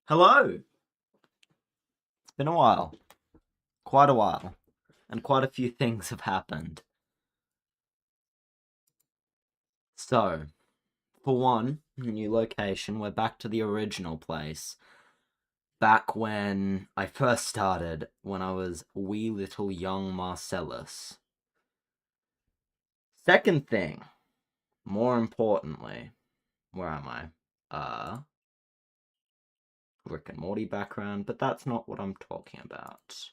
Hello! It's been a while. Quite a while. And quite a few things have happened. So, for one, new location, we're back to the original place. Back when I first started, when I was wee little young Marcellus. Second thing, more importantly, where am I? Rick and Morty background, but that's not what I'm talking about.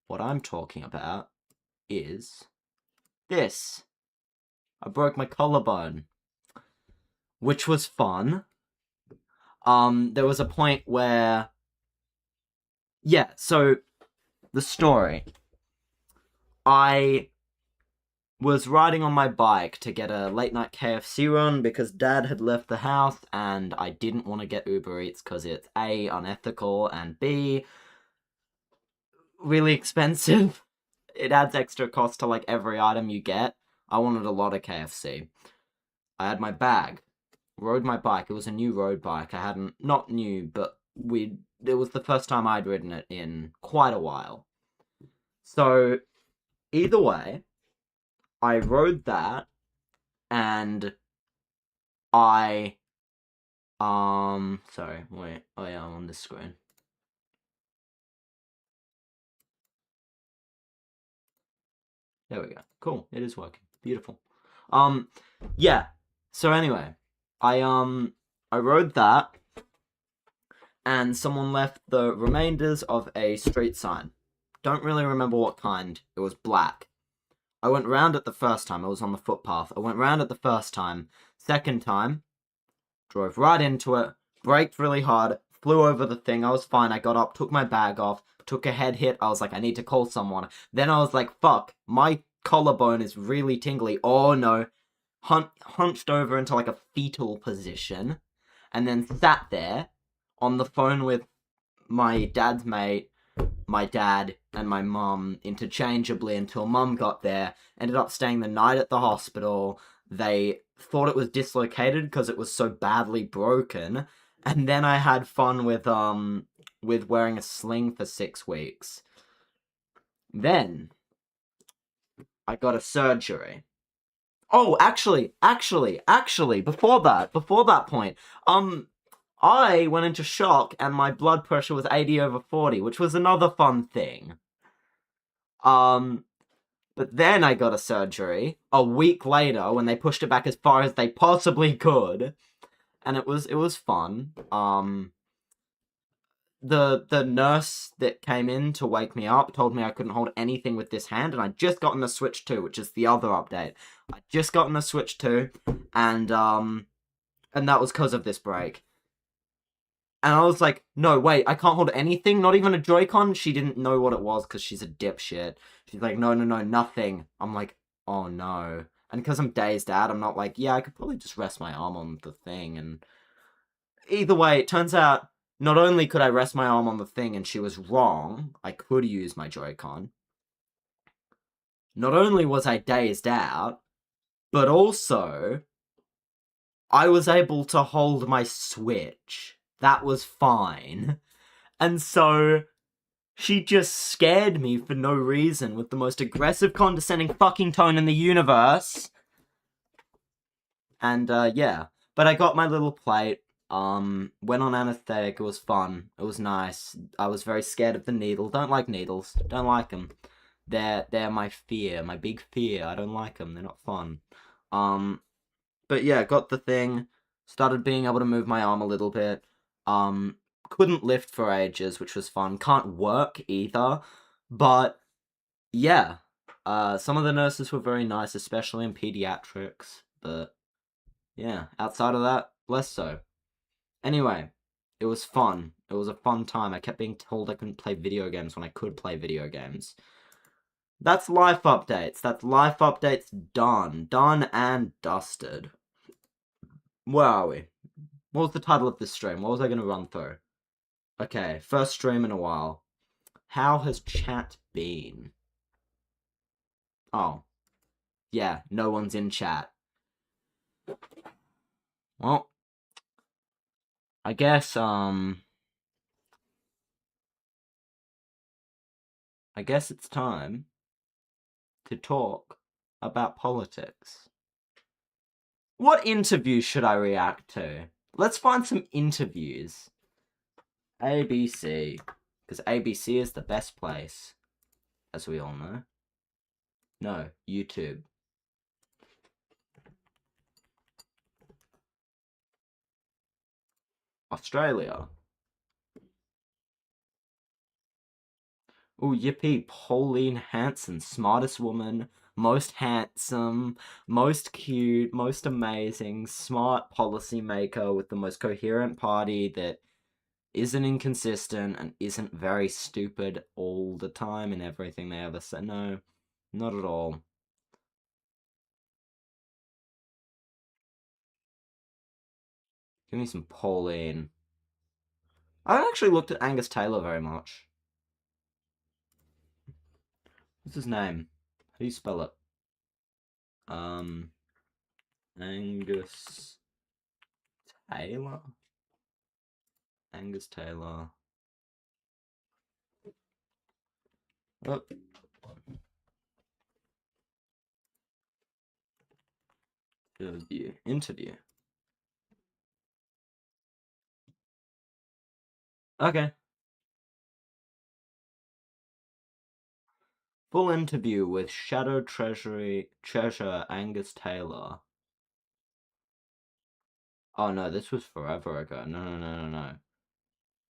What I'm talking about is this. I broke my collarbone, which was fun. There was a point where, yeah, so the story. I was riding on my bike to get a late night KFC run because Dad had left the house and I didn't want to get Uber Eats because it's A, unethical, and B, really expensive. It adds extra cost to like every item you get. I wanted a lot of KFC. I had my bag, rode my bike. It was a new road bike. I hadn't, not new, but it was the first time I'd ridden it in quite a while. So, either way, I rode that and I, sorry, wait, oh yeah, I'm on this screen. There we go. Cool, it is working. Beautiful. Yeah, so anyway, I rode that and someone left the remainders of a street sign. Don't really remember what kind. It was black. I went round it the first time. I was on the footpath. I went round it the first time. Second time, drove right into it, braked really hard, flew over the thing. I was fine. I got up, took my bag off, took a head hit. I was like, I need to call someone. Then I was like, fuck, my collarbone is really tingly. Oh no. Hunched over into like a fetal position, and then sat there on the phone with my dad's mate, my dad, and my mum interchangeably until mum got there. Ended up staying the night at the hospital. They thought it was dislocated because it was so badly broken. And then I had fun with wearing a sling for 6 weeks. Then I got a surgery. Oh, actually, before that point, I went into shock and my blood pressure was 80/40, which was another fun thing. Um, but then I got a surgery a week later when they pushed it back as far as they possibly could, and it was fun. The nurse that came in to wake me up told me I couldn't hold anything with this hand, and I'd just gotten the Switch 2, which is the other update. I'd just gotten the Switch 2, and that was because of this break. And I was like, no, wait, I can't hold anything, not even a Joy-Con? She didn't know what it was because she's a dipshit. She's like, no, nothing. I'm like, oh no. And because I'm dazed out, I'm not like, yeah, I could probably just rest my arm on the thing. And either way, it turns out not only could I rest my arm on the thing and she was wrong, I could use my Joy-Con. Not only was I dazed out, but also I was able to hold my Switch. That was fine. And so she just scared me for no reason with the most aggressive, condescending fucking tone in the universe. And, yeah. But I got my little plate, went on anesthetic, it was fun, it was nice. I was very scared of the needle, don't like needles, don't like them. They're my fear, my big fear, I don't like them, they're not fun. But yeah, got the thing, started being able to move my arm a little bit, couldn't lift for ages, which was fun, can't work either, but yeah, some of the nurses were very nice, especially in pediatrics, but yeah, outside of that, less so. Anyway, it was fun. It was a fun time. I kept being told I couldn't play video games when I could play video games. That's life updates. That's life updates done. Done and dusted. Where are we? What was the title of this stream? What was I going to run through? Okay, first stream in a while. How has chat been? Oh. Yeah, no one's in chat. Well, I guess, I guess it's time to talk about politics. What interview should I react to? Let's find some interviews. ABC. Because ABC is the best place, as we all know. No, YouTube. Australia. Oh, yippee, Pauline Hanson, smartest woman, most handsome, most cute, most amazing, smart policymaker with the most coherent party that isn't inconsistent and isn't very stupid all the time in everything they ever say. No, not at all. Give me some Pauline. I haven't actually looked at Angus Taylor very much. What's his name? How do you spell it? Angus Taylor? Angus Taylor. Oh. Interview. Okay. Full interview with Shadow Treasure Angus Taylor. Oh no, this was forever ago. No.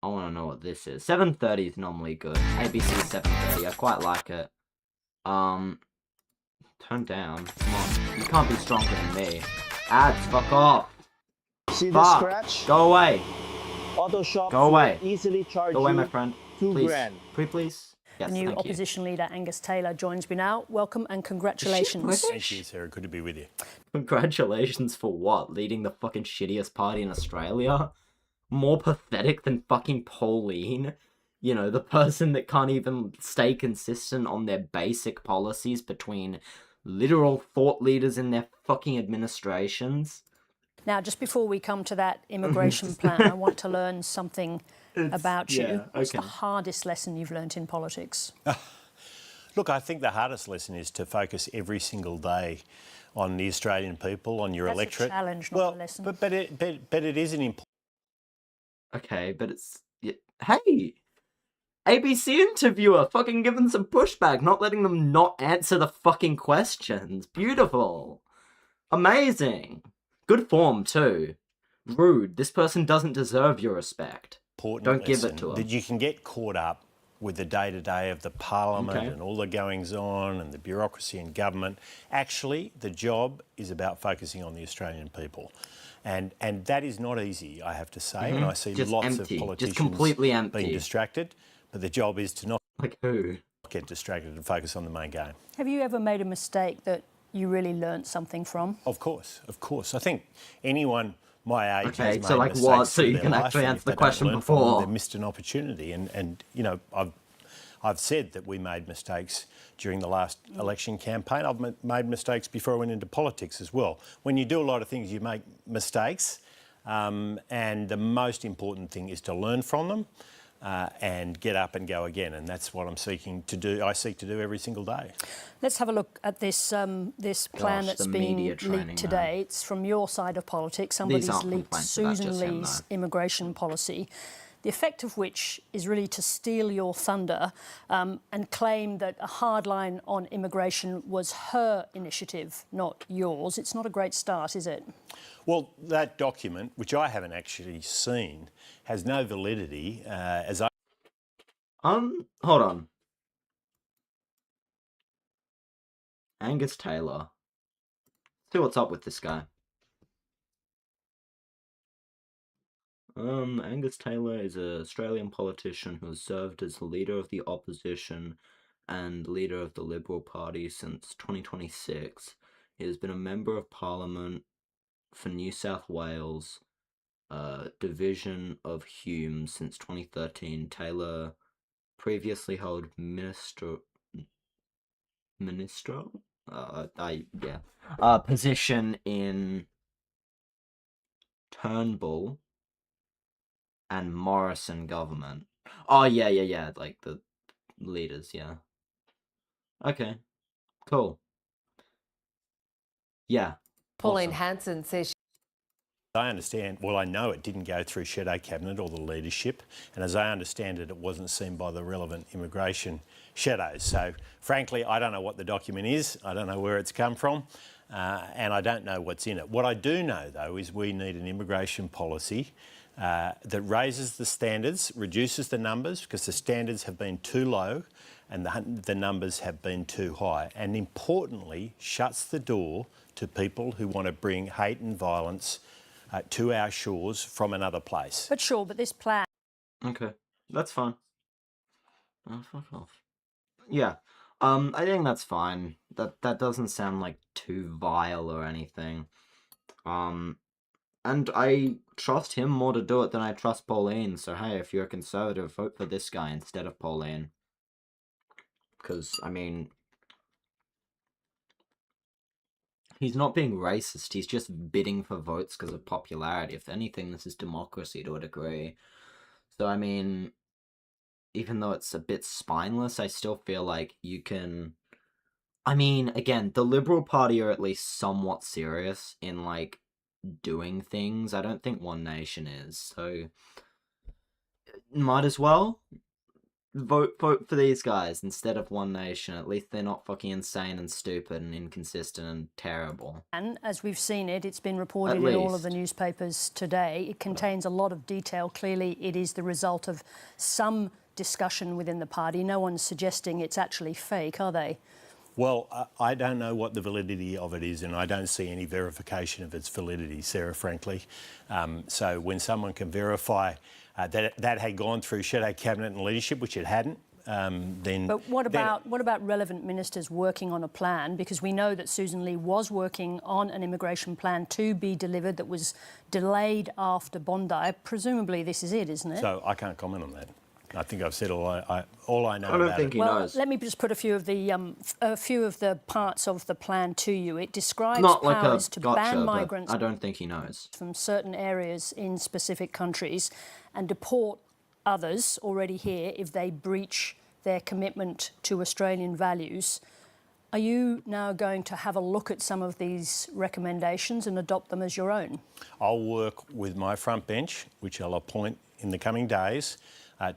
I want to know what this is. 7:30 is normally good. ABC 7:30. I quite like it. Turn down. Come on. You can't be stronger than me. Ads, fuck off. See the Fuck. scratch? Go away. Auto shop Go away. will easily charge Go away, you my friend. $2 Please. grand. Please. Yes, The new thank opposition leader, Angus Taylor, joins me now. Welcome and you. congratulations. Thank you, Sarah. Good to be with you. Congratulations for what? Leading the fucking shittiest party in Australia? More pathetic than fucking Pauline? You know, the person that can't even stay consistent on their basic policies between literal thought leaders in their fucking administrations. Now, just before we come to that immigration plan, I want to learn something about you. yeah, What's the okay. hardest lesson you've learnt in politics? Look, I think the hardest lesson is to focus every single day on the Australian people, on your That's electorate. a challenge, not well, a lesson. but it is an important. Okay, but it's... Hey! ABC interviewer fucking giving some pushback, not letting them not answer the fucking questions. Beautiful. Amazing. Good form, too. Rude. This person doesn't deserve your respect. Don't give it to them. That you can get caught up with the day-to-day of the parliament and all the goings-on and the bureaucracy in government. Actually, the job is about focusing on the Australian people. And that is not easy, I have to say. And I see Just lots empty. of politicians Just completely empty. being distracted. But the job is to not Like who? get distracted and focus on the main game. Have you ever made a mistake that you really learnt something from? Of course. I think anyone my age Okay, has so made like mistakes what? So through you their can life, actually and answer if the they don't question learn from them, before. They've missed an opportunity. And you know, I've said that we made mistakes during the last election campaign. I've made mistakes before I went into politics as well. When you do a lot of things, you make mistakes. And the most important thing is to learn from them and get up and go again. And that's what I'm seeking to do. I seek to do every single day. Let's have a look at this this plan that's the been media training, leaked today. It's from your side of politics. Somebody's aren't leaked complaints about Susan just him, Lee's though. immigration policy, the effect of which is really to steal your thunder and claim that a hard line on immigration was her initiative, not yours. It's not a great start, is it? Well, that document, which I haven't actually seen, has no validity as I... Hold on. Angus Taylor. See what's up with this guy. Angus Taylor is an Australian politician who has served as leader of the opposition and leader of the Liberal Party since 2026. He has been a member of Parliament for New South Wales, division of Hume since 2013. Taylor previously held position in Turnbull and Morrison government. Oh yeah, like the leaders, yeah. Okay, cool. Yeah. Pauline awesome. Hanson says I understand, well, I know it didn't go through Shadow Cabinet or the leadership, and as I understand it, it wasn't seen by the relevant immigration shadows. So, frankly, I don't know what the document is, I don't know where it's come from, and I don't know what's in it. What I do know, though, is we need an immigration policy that raises the standards, reduces the numbers, because the standards have been too low and the numbers have been too high, and importantly, shuts the door to people who want to bring hate and violence to our shores from another place. But sure, but this plan Okay, that's fine. Oh, fuck off. Yeah, I think that's fine. That doesn't sound like too vile or anything. And I trust him more to do it than I trust Pauline. So hey, if you're a conservative, vote for this guy instead of Pauline. Because I mean, he's not being racist. He's just bidding for votes because of popularity. If anything, this is democracy to a degree. So I mean, even though it's a bit spineless, I still feel like you can. I mean, again, the Liberal Party are at least somewhat serious in, like, doing things. I don't think One Nation is, so might as well vote for these guys instead of One Nation. At least they're not fucking insane and stupid and inconsistent and terrible. And as we've seen it, it's been reported At in all of the least. newspapers today. It contains a lot of detail. Clearly, it is the result of some discussion within the party. No one's suggesting it's actually fake, are they? Well, I don't know what the validity of it is, and I don't see any verification of its validity, Sarah, frankly. So when someone can verify that that had gone through Shadow Cabinet and leadership, which it hadn't, then... But what about relevant ministers working on a plan? Because we know that Susan Lee was working on an immigration plan to be delivered that was delayed after Bondi. Presumably this is it, isn't it? So I can't comment on that. I think I've said all I know I don't about think it. he Well, knows. let me just put a few of the parts of the plan to you. It describes Not like a powers to gotcha, ban but migrants I don't think he knows. from certain areas in specific countries and deport others already here if they breach their commitment to Australian values. Are you now going to have a look at some of these recommendations and adopt them as your own? I'll work with my front bench, which I'll appoint in the coming days,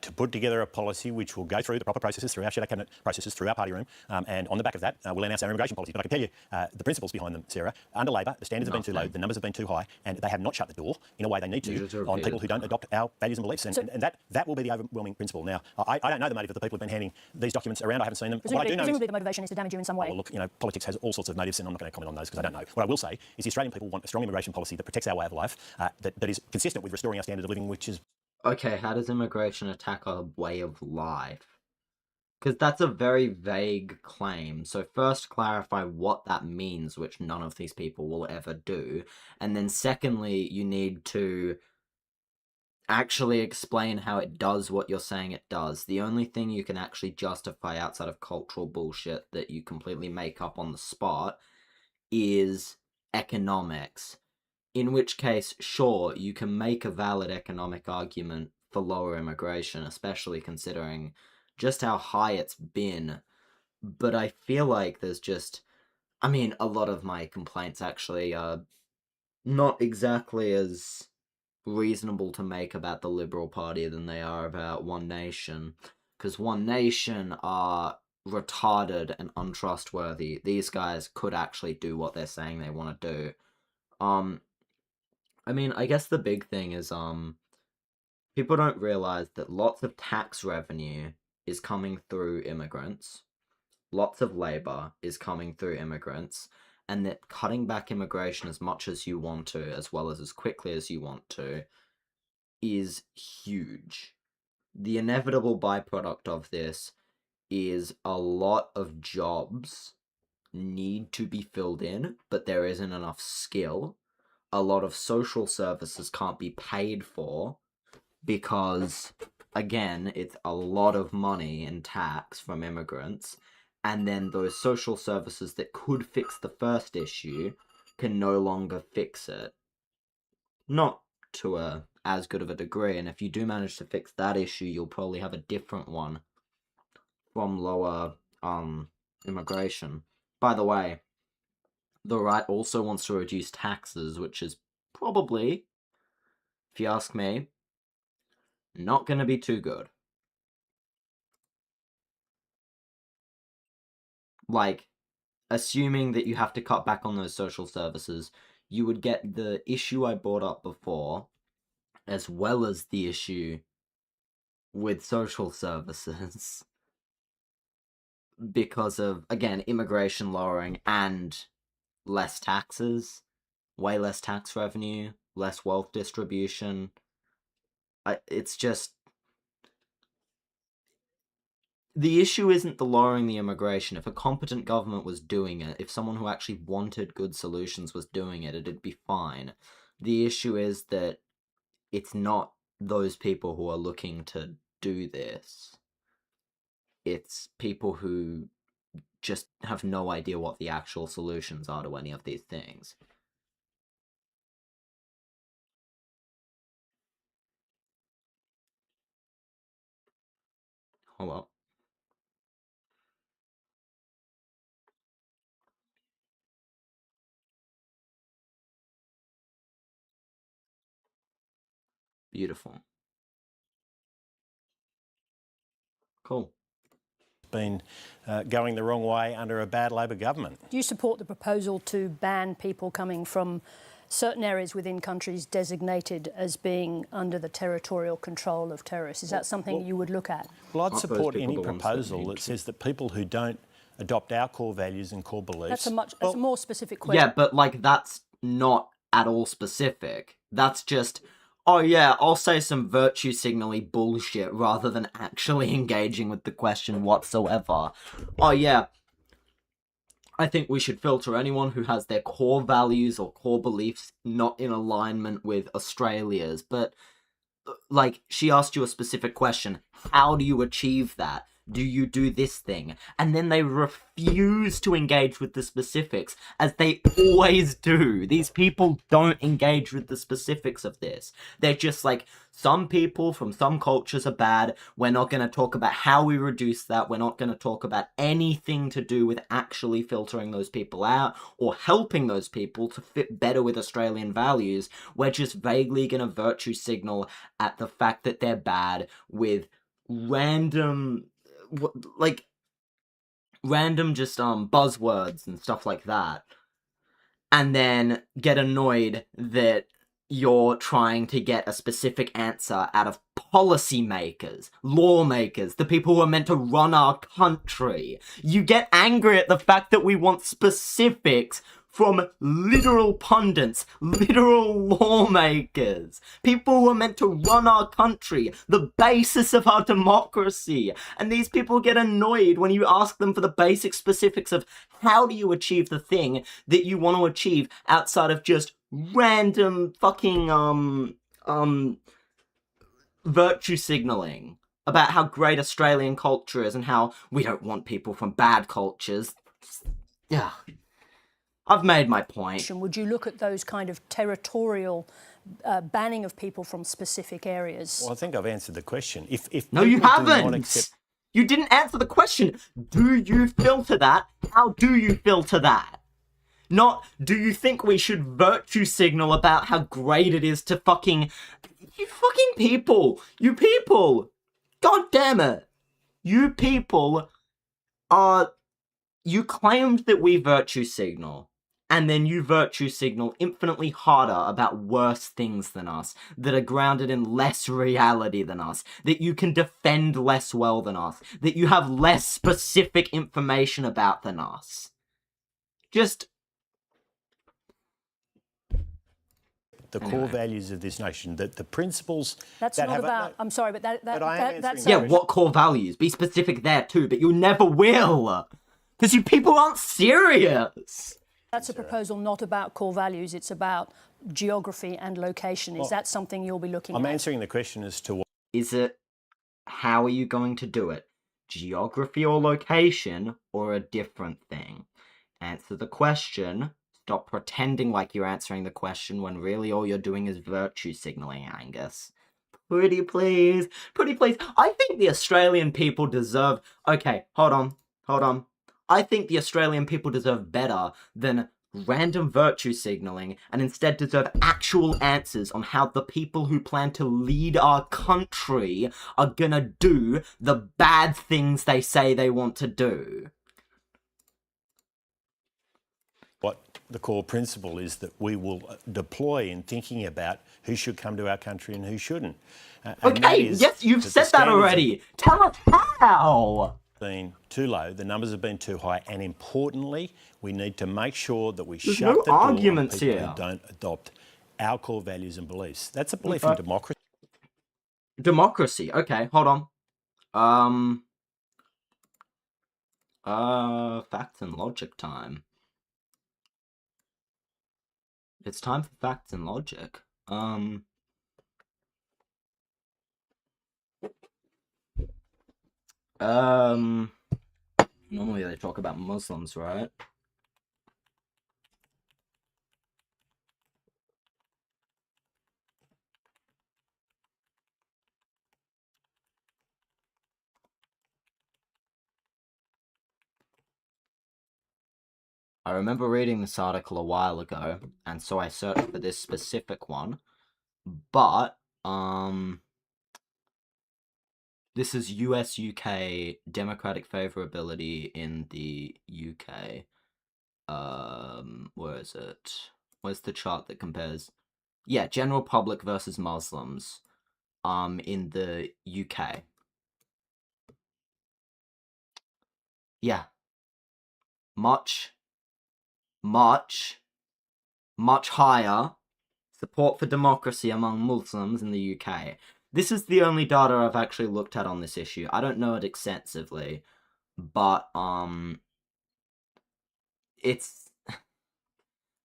to put together a policy which will go through the proper processes, through our Shadow Cabinet processes, through our party room, and on the back of that, we'll announce our immigration policy. But I can tell you the principles behind them, Sarah. Under Labor, the standards have been too low, the numbers have been too high, and they have not shut the door in a way they need to on people who don't adopt our values and beliefs. And that will be the overwhelming principle. Now, I don't know the motive of the people who've been handing these documents around. I haven't seen them. What I do know Presumably is, the motivation is to damage you in some way. well, look, politics has all sorts of motives, and I'm not going to comment on those because I don't know. What I will say is the Australian people want a strong immigration policy that protects our way of life, that is consistent with restoring our standard of living, which is... Okay, how does immigration attack our way of life? Because that's a very vague claim. So first clarify what that means, which none of these people will ever do. And then secondly, you need to actually explain how it does what you're saying it does. The only thing you can actually justify outside of cultural bullshit that you completely make up on the spot is economics. In which case, sure, you can make a valid economic argument for lower immigration, especially considering just how high it's been. But I feel like there's just... I mean, a lot of my complaints actually are not exactly as reasonable to make about the Liberal Party than they are about One Nation. Because One Nation are retarded and untrustworthy. These guys could actually do what they're saying they want to do. I mean, I guess the big thing is, people don't realize that lots of tax revenue is coming through immigrants, lots of labor is coming through immigrants, and that cutting back immigration as much as you want to, as well as quickly as you want to, is huge. The inevitable byproduct of this is a lot of jobs need to be filled in, but there isn't enough skill. A lot of social services can't be paid for because, again, it's a lot of money in tax from immigrants, and then those social services that could fix the first issue can no longer fix it. Not to as good of a degree, and if you do manage to fix that issue, you'll probably have a different one from lower immigration. By the way, the right also wants to reduce taxes, which is probably, if you ask me, not going to be too good. Like, assuming that you have to cut back on those social services, you would get the issue I brought up before, as well as the issue with social services, because of, again, immigration lowering and less taxes, way less tax revenue, less wealth distribution. It's just... The issue isn't the lowering the immigration. If a competent government was doing it, if someone who actually wanted good solutions was doing it, it'd be fine. The issue is that it's not those people who are looking to do this. It's people who just have no idea what the actual solutions are to any of these things. Hold up. Beautiful. Cool. Been going the wrong way under a bad Labor government. Do you support the proposal to ban people coming from certain areas within countries designated as being under the territorial control of terrorists? Is that something you would look at? Well, I'd Aren't those support people any the ones that proposal need that to- says that people who don't adopt our core values and core beliefs... That's a more specific question. Yeah, but, like, that's not at all specific. That's just, oh yeah, I'll say some virtue signally bullshit rather than actually engaging with the question whatsoever. Oh yeah, I think we should filter anyone who has their core values or core beliefs not in alignment with Australia's. But, like, she asked you a specific question. How do you achieve that? Do you do this thing? And then they refuse to engage with the specifics, as they always do. These people don't engage with the specifics of this. They're just like, some people from some cultures are bad. We're not going to talk about how we reduce that. We're not going to talk about anything to do with actually filtering those people out or helping those people to fit better with Australian values. We're just vaguely going to virtue signal at the fact that they're bad with random just buzzwords and stuff like that, and then get annoyed that you're trying to get a specific answer out of policymakers, lawmakers, the people who are meant to run our country. You get angry at the fact that we want specifics from literal pundits, literal lawmakers, people who are meant to run our country, the basis of our democracy. And these people get annoyed when you ask them for the basic specifics of how do you achieve the thing that you want to achieve outside of just random fucking virtue signaling about how great Australian culture is and how we don't want people from bad cultures. Yeah. I've made my point. Would you look at those kind of territorial banning of people from specific areas? Well, I think I've answered the question. If No, you people do not haven't! accept- You didn't answer the question. Do you filter that? How do you filter that? Not, do you think we should virtue signal about how great it is to fucking... You fucking people! You people! God damn it! You people are... You claimed that we virtue signal. And then you virtue signal infinitely harder about worse things than us, that are grounded in less reality than us, that you can defend less well than us, that you have less specific information about than us. Just... the core values of this nation, that the principles That's that not have about. I'm sorry, but But I am that's answering the Yeah, question. what core values? Be specific there too, but you never will! Because you people aren't serious! That's a proposal not about core values. It's about geography and location. Is that something you'll be looking I'm at? answering the question as to what... Is it, how are you going to do it? Geography or location, or a different thing? Answer the question. Stop pretending like you're answering the question when really all you're doing is virtue signaling, Angus. Pretty please. Pretty please. I think the Australian people deserve... Okay, hold on. I think the Australian people deserve better than random virtue signaling and instead deserve actual answers on how the people who plan to lead our country are gonna do the bad things they say they want to do. What the core principle is that we will deploy in thinking about who should come to our country and who shouldn't. And that Okay, is yes, you've that the said that standards already. Tell us how. been too low, the numbers have been too high, and importantly, we need to make sure that we There's shut no the door on arguments people here. who don't adopt our core values and beliefs. That's a belief in Okay. democracy. Democracy. Okay, hold on. Facts and logic time. It's time for facts and logic. Normally they talk about Muslims, right? I remember reading this article a while ago, and so I searched for this specific one. But, this is US-UK democratic favorability in the UK. Where is it? Where's the chart that compares? Yeah, general public versus Muslims, in the UK. Yeah. Much higher support for democracy among Muslims in the UK. This is the only data I've actually looked at on this issue. I don't know it extensively, but, it's...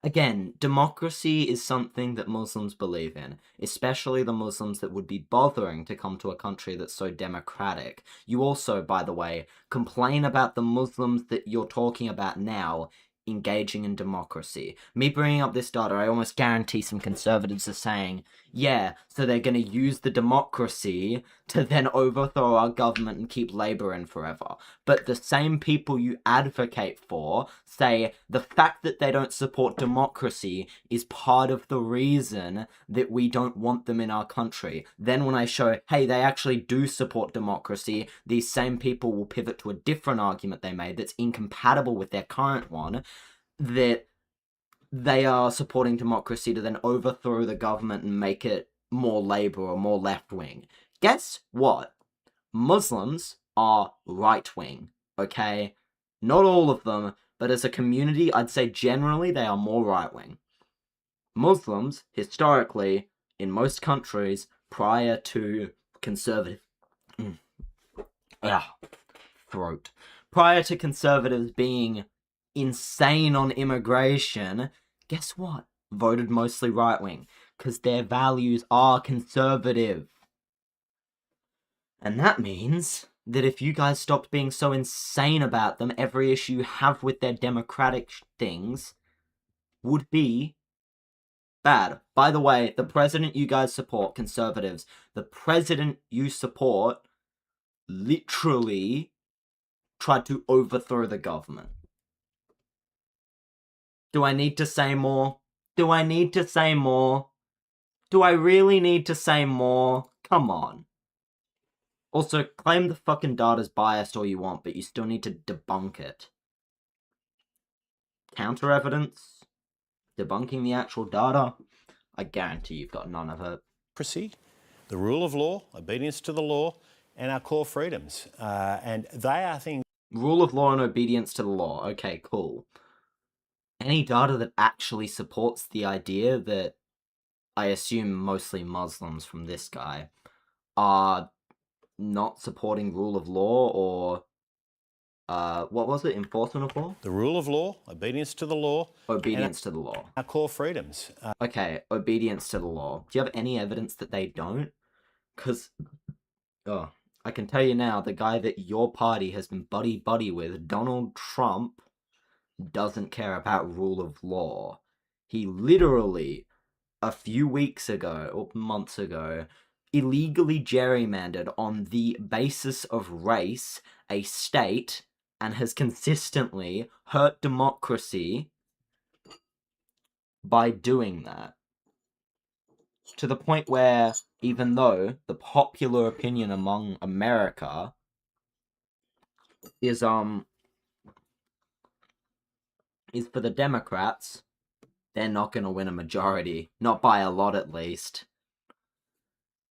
Again, democracy is something that Muslims believe in, especially the Muslims that would be bothering to come to a country that's so democratic. You also, by the way, complain about the Muslims that you're talking about now engaging in democracy. Me bringing up this data, I almost guarantee some conservatives are saying, yeah, so they're going to use the democracy to then overthrow our government and keep Labour in forever. But the same people you advocate for say the fact that they don't support democracy is part of the reason that we don't want them in our country. Then when I show, hey, they actually do support democracy, these same people will pivot to a different argument they made that's incompatible with their current one, that they are supporting democracy to then overthrow the government and make it more Labour or more left-wing. Guess what? Muslims are right-wing, okay? Not all of them, but as a community, I'd say generally they are more right-wing. Muslims, historically, in most countries, prior to conservative... Prior to conservatives being insane on immigration, guess what? Voted mostly right-wing, because their values are conservative. And that means that if you guys stopped being so insane about them, every issue you have with their democratic things would be bad. By the way, the president you guys support, conservatives, the president you support literally tried to overthrow the government. Do I need to say more? Do I need to say more? Do I really need to say more? Come on. Also, claim the fucking data's biased all you want, but you still need to debunk it. Counter evidence? Debunking the actual data? I guarantee you've got none of it. Democracy, the rule of law, obedience to the law, and our core freedoms. And they are things... Rule of law and obedience to the law. Okay, cool. Any data that actually supports the idea that, I assume mostly Muslims from this guy, are not supporting rule of law or, what was it? Enforcement of law? The rule of law, obedience to the law. Obedience to the law. Our core freedoms. Okay, obedience to the law. Do you have any evidence that they don't? Because, I can tell you now, the guy that your party has been buddy-buddy with, Donald Trump, doesn't care about rule of law. He literally, a few weeks ago, or months ago, illegally gerrymandered on the basis of race a state and has consistently hurt democracy by doing that. To the point where, even though the popular opinion among America is for the Democrats, they're not going to win a majority. Not by a lot, at least.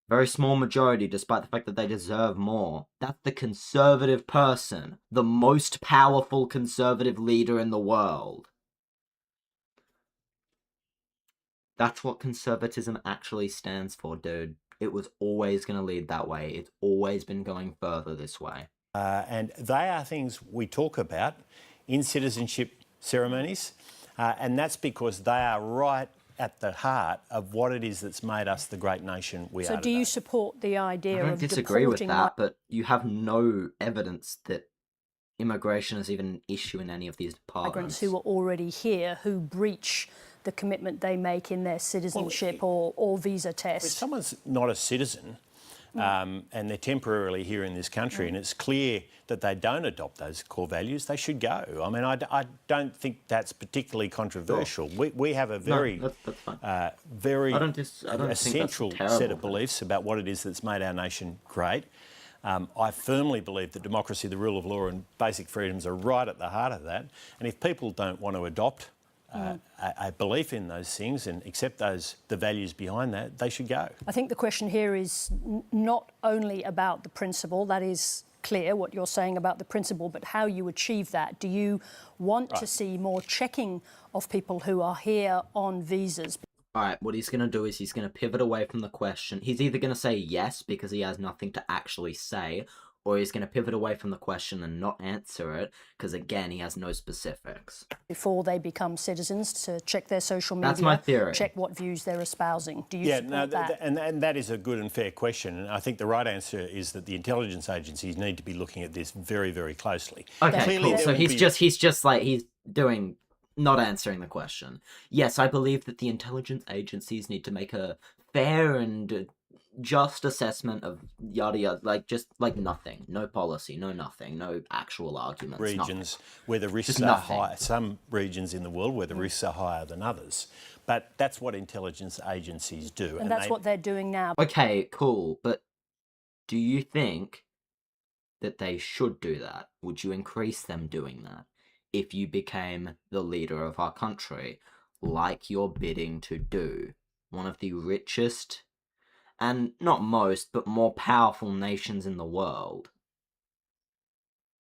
Very small majority, despite the fact that they deserve more. That's the conservative person. The most powerful conservative leader in the world. That's what conservatism actually stands for, dude. It was always going to lead that way. It's always been going further this way. And they are things we talk about in citizenship ceremonies, and that's because they are right at the heart of what it is that's made us the great nation we are So do today. you support the idea I don't of disagree with deporting that, but you have no evidence that immigration is even an issue in any of these migrants departments. who are already here who breach the commitment they make in their citizenship or visa If test? someone's not a citizen and they're temporarily here in this country and it's clear that they don't adopt those core values, they should go. I mean, I don't think that's particularly controversial. We have a very, that's fine. very I don't think that's essential terrible. set of beliefs about what it is that's made our nation great. I firmly believe that democracy, the rule of law and basic freedoms are right at the heart of that. And if people don't want to adopt a belief in those things and accept the values behind that, they should go. I think the question here is not only about the principle, that is clear what you're saying about the principle, but how you achieve that. Do you want to see more checking of people who are here on visas? Alright, what he's going to do is he's going to pivot away from the question. He's either going to say yes because he has nothing to actually say, or he's going to pivot away from the question and not answer it because, again, he has no specifics. Before they become citizens, to check their social media, That's my theory. check what views they're espousing. Do you support that? And that is a good and fair question. And I think the right answer is that the intelligence agencies need to be looking at this very, very closely. Okay, Clearly cool. there So will he's just like, he's doing, not answering the question. Yes, I believe that the intelligence agencies need to make a fair and just assessment of yada yada, like just like nothing, no policy, no nothing, no actual arguments. regions where the risks Just are nothing. high. Some regions in the world where the risks are higher than others. But that's what intelligence agencies do. And that's they- what they're doing now. Okay, cool, but do you think that they should do that? Would you increase them doing that if you became the leader of our country, like you're bidding to do? One of the richest, and not most, but more powerful nations in the world.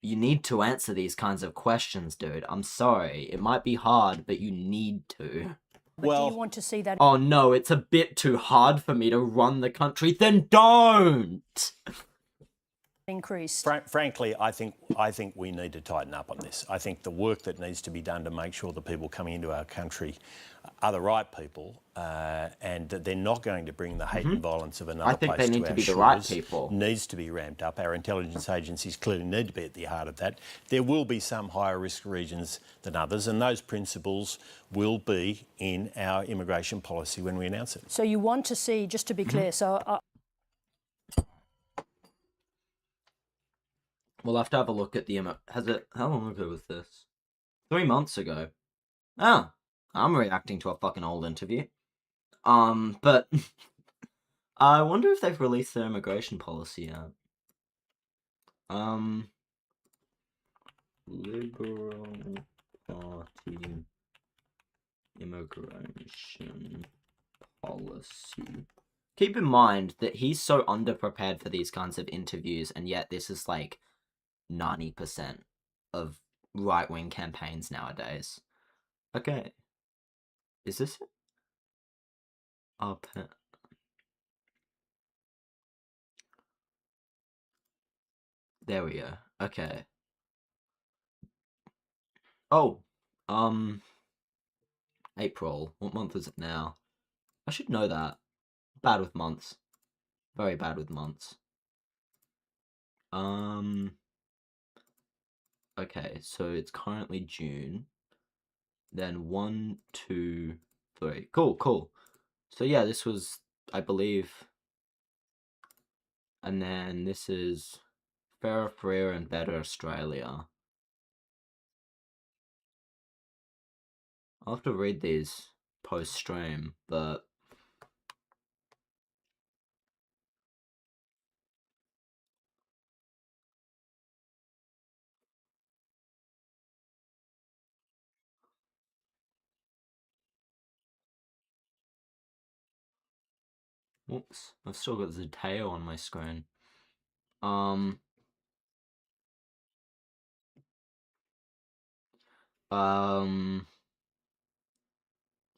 You need to answer these kinds of questions, dude. I'm sorry. It might be hard, but you need to. But do you want to see that Oh no, it's a bit too hard for me to run the country. Then don't! increased? Frankly, I think we need to tighten up on this. I think the work that needs to be done to make sure the people coming into our country are the right people and that they're not going to bring the hate and violence of another I think place they need to to our be the right shores people. needs to be ramped up. Our intelligence agencies clearly need to be at the heart of that. There will be some higher risk regions than others, and those principles will be in our immigration policy when we announce it. So you want to see, just to be clear, so We'll have to have a look at the how long ago was this? 3 months ago. Oh, I'm reacting to a fucking old interview. But I wonder if they've released their immigration policy yet. Liberal Party immigration policy. Keep in mind that he's so underprepared for these kinds of interviews, and yet this is like 90% of right-wing campaigns nowadays. Okay. Is this it? Oh, there we go. Okay. Oh, April. What month is it now? I should know that. Bad with months. Very bad with months. Okay, so it's currently June. Then 1, 2, 3. Cool. So yeah, this was, I believe, and then this is Fairer, Freer and Better Australia. I'll have to read these post-stream, but... Whoops, I've still got Zateo on my screen.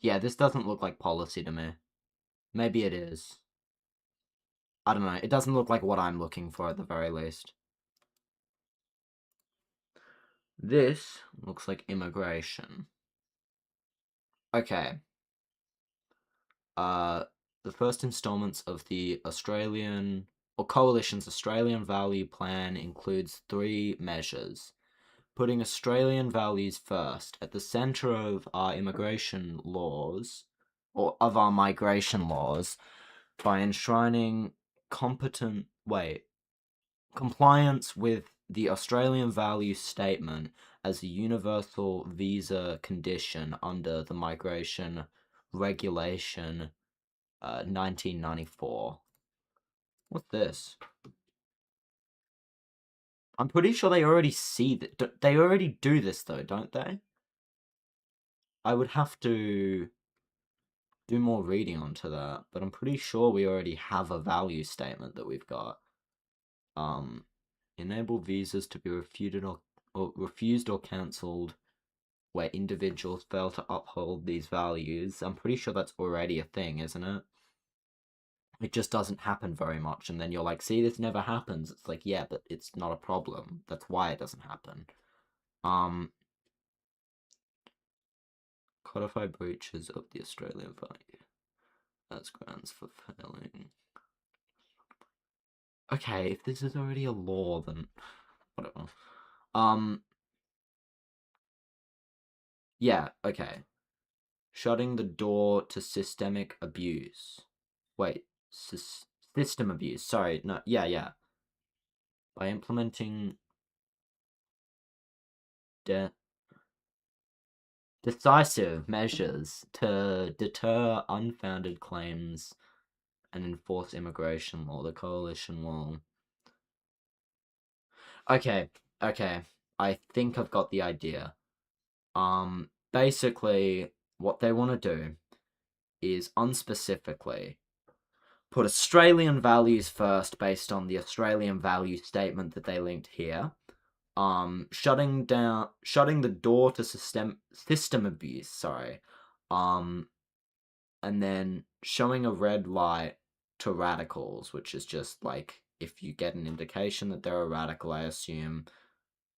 Yeah, this doesn't look like policy to me. Maybe it is. I don't know. It doesn't look like what I'm looking for at the very least. This looks like immigration. Okay. The first installments of the Australian, or Coalition's Australian Value Plan includes 3 measures. Putting Australian values first, at the centre of our immigration laws, or of our migration laws, by enshrining compliance with the Australian Value Statement as a universal visa condition under the Migration Regulation 1994. What's this? I'm pretty sure they already see that. They already do this though, don't they? I would have to do more reading onto that, but I'm pretty sure we already have a value statement that we've got. Enable visas to be refused or cancelled where individuals fail to uphold these values. I'm pretty sure that's already a thing, isn't it? It just doesn't happen very much, and then you're like, see, this never happens. It's like, yeah, but it's not a problem. That's why it doesn't happen. Codify breaches of the Australian value as grounds for failing. Okay, if this is already a law, then whatever. Yeah, okay. Shutting the door to systemic abuse. Wait, system abuse. Sorry, no, yeah. By implementing decisive measures to deter unfounded claims and enforce immigration law, the coalition will... Okay. I think I've got the idea. Basically, what they want to do is unspecifically put Australian values first based on the Australian value statement that they linked here. Shutting the door to system abuse, sorry. And then showing a red light to radicals, which is just like, if you get an indication that they're a radical, I assume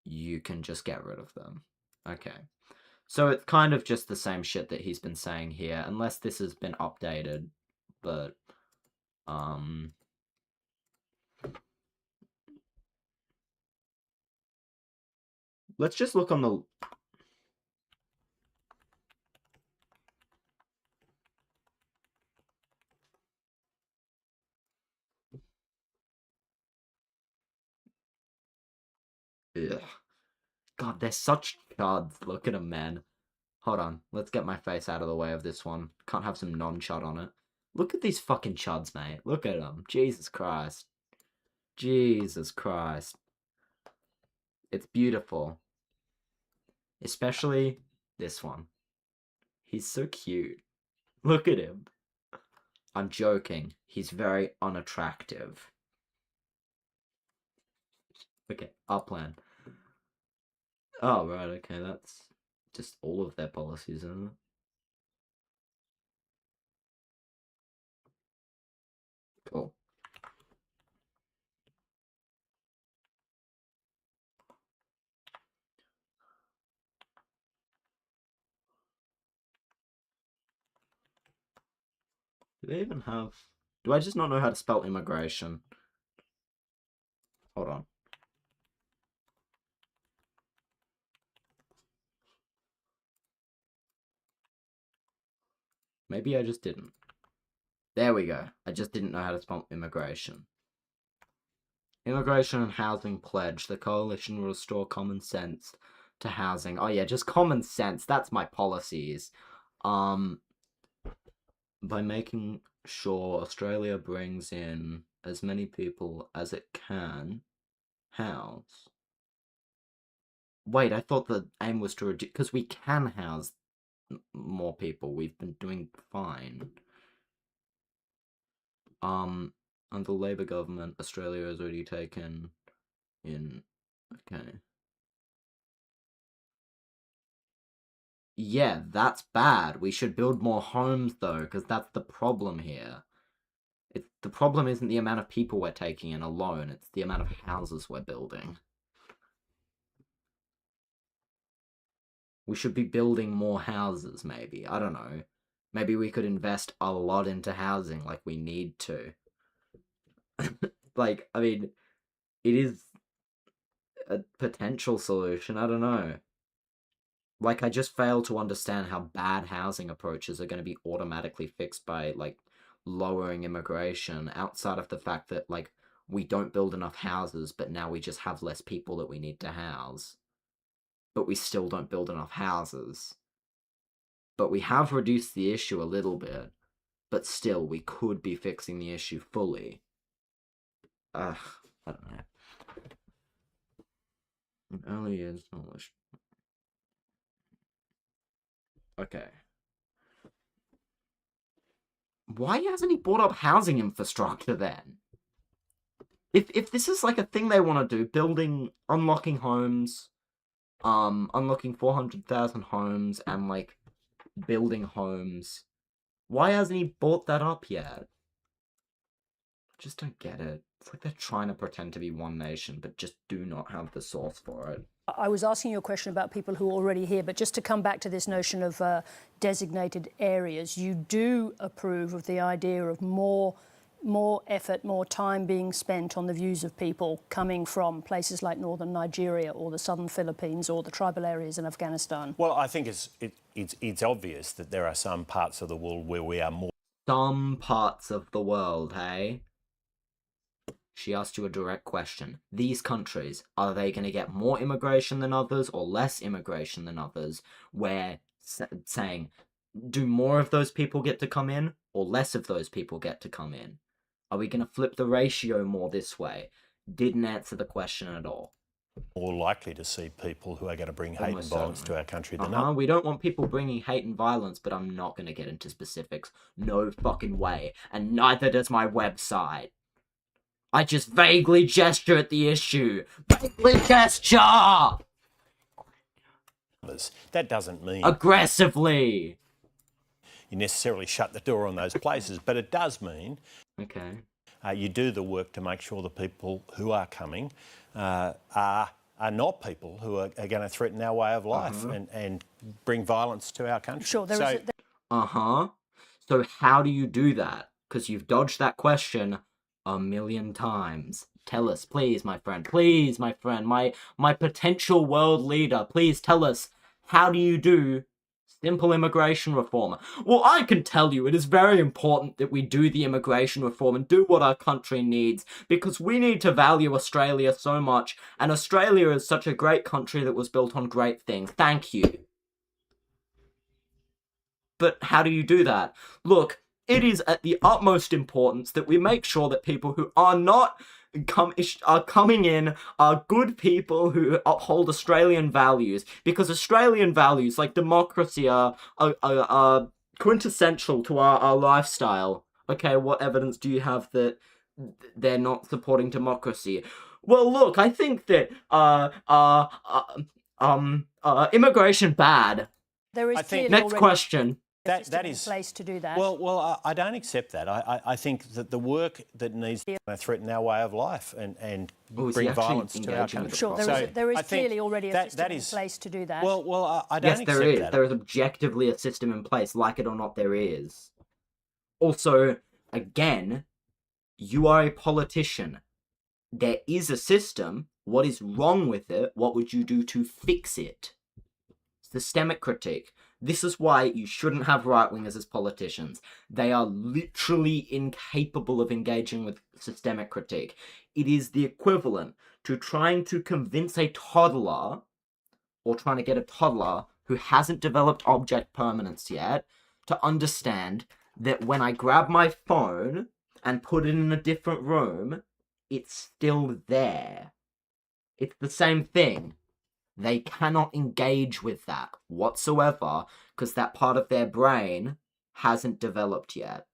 you can just get rid of them. Okay. So it's kind of just the same shit that he's been saying here, unless this has been updated, but, let's just look on the... Ugh. God, they're such chuds. Look at them, man. Hold on. Let's get my face out of the way of this one. Can't have some non-chud on it. Look at these fucking chuds, mate. Look at them. Jesus Christ. Jesus Christ. It's beautiful. Especially this one. He's so cute. Look at him. I'm joking. He's very unattractive. Okay, our plan. Oh, right, okay, that's just all of their policies, isn't it? Cool. Do they even have... Do I just not know how to spell immigration? Hold on. Maybe I just didn't. There we go. I just didn't know how to spell immigration. Immigration and Housing Pledge. The coalition will restore common sense to housing. Oh yeah, just common sense. That's my policies. By making sure Australia brings in as many people as it can house. Wait, I thought the aim was to reduce, because we can house more people. We've been doing fine. Under the Labour government, Australia has already taken in. Okay. Yeah, that's bad. We should build more homes though, because that's the problem here. The problem isn't the amount of people we're taking in alone, it's the amount of houses we're building. We should be building more houses, maybe. I don't know. Maybe we could invest a lot into housing like we need to. Like, I mean, it is a potential solution, I don't know. Like, I just fail to understand how bad housing approaches are going to be automatically fixed by, like, lowering immigration, outside of the fact that, like, we don't build enough houses, but now we just have less people that we need to house. But we still don't build enough houses. But we have reduced the issue a little bit, but still, we could be fixing the issue fully. I don't know. In early years, knowledge. Okay. Why hasn't he brought up housing infrastructure then? If this is like a thing they want to do, unlocking homes, unlocking 400,000 homes and like building homes, why hasn't he brought that up yet? I just don't get it. It's like they're trying to pretend to be one nation, but just do not have the source for it. I was asking you a question about people who are already here, but just to come back to this notion of designated areas, you do approve of the idea of more effort, more time being spent on the views of people coming from places like northern Nigeria or the southern Philippines or the tribal areas in Afghanistan. Well, I think it's obvious that there are some parts of the world where we are more. Some parts of the world, hey? She asked you a direct question. These countries, are they going to get more immigration than others or less immigration than others? We're saying, do more of those people get to come in or less of those people get to come in? Are we going to flip the ratio more this way? Didn't answer the question at all. More likely to see people who are going to bring hate and violence to our country than others. We don't want people bringing hate and violence, but I'm not going to get into specifics. No fucking way. And neither does my website. I just vaguely gesture at the issue. Vaguely gesture! That doesn't mean aggressively you necessarily shut the door on those places, but it does mean you do the work to make sure the people who are coming are not people who are going to threaten our way of life and bring violence to our country. Sure, So how do you do that? Because you've dodged that question a million times. Tell us, please, my friend. Please, my friend. My potential world leader. Please tell us, how do you do simple immigration reform? Well, I can tell you it is very important that we do the immigration reform and do what our country needs, because we need to value Australia so much, and Australia is such a great country that was built on great things. Thank you. But how do you do that? Look, it is at the utmost importance that we make sure that people who are not coming in are good people who uphold Australian values, because Australian values like democracy are quintessential to our lifestyle. Okay, what evidence do you have that they're not supporting democracy? Well, look, I think that immigration bad. There is next question. That is place to do that. Well, I don't accept that. I think that the work that needs to threaten our way of life and bring violence to our country. Sure, there is clearly already a system in place to do that. Well, I don't accept that. Yes, there is. There is objectively a system in place, like it or not, there is. Also, again, you are a politician. There is a system. What is wrong with it? What would you do to fix it? Systemic critique. This is why you shouldn't have right-wingers as politicians. They are literally incapable of engaging with systemic critique. It is the equivalent to trying to convince a toddler or trying to get a toddler who hasn't developed object permanence yet to understand that when I grab my phone and put it in a different room, it's still there. It's the same thing. They cannot engage with that whatsoever because that part of their brain hasn't developed yet.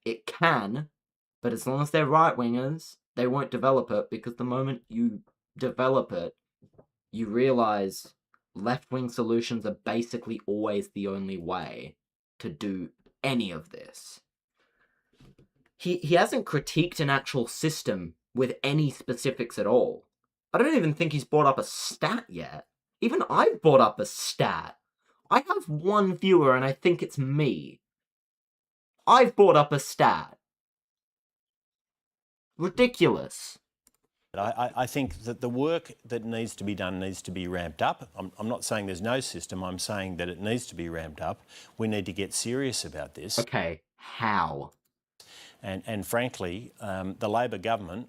It can, but as long as they're right-wingers, they won't develop it, because the moment you develop it, you realize left-wing solutions are basically always the only way to do any of this. He hasn't critiqued an actual system with any specifics at all. I don't even think he's brought up a stat yet. Even I've brought up a stat. I have one viewer and I think it's me. I've brought up a stat. Ridiculous. I think that the work that needs to be done needs to be ramped up. I'm not saying there's no system, I'm saying that it needs to be ramped up. We need to get serious about this. Okay, how? And frankly, the Labor government...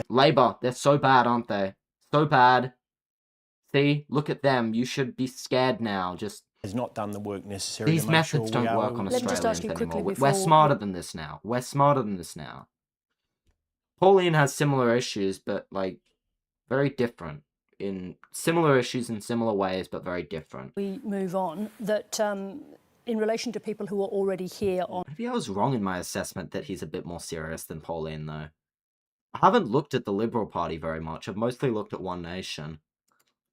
Labour, they're so bad, aren't they? So bad. See, look at them. You should be scared now. Just has not done the work necessary. These to make methods sure don't work on Let me just ask Australians you quickly anymore. before... We're smarter than this now. We're smarter than this now. Pauline has similar issues, but, like, very different. In similar issues in similar ways, but very different. We move on, that in relation to people who are already here on Maybe I was wrong in my assessment that he's a bit more serious than Pauline, though. I haven't looked at the Liberal Party very much. I've mostly looked at One Nation.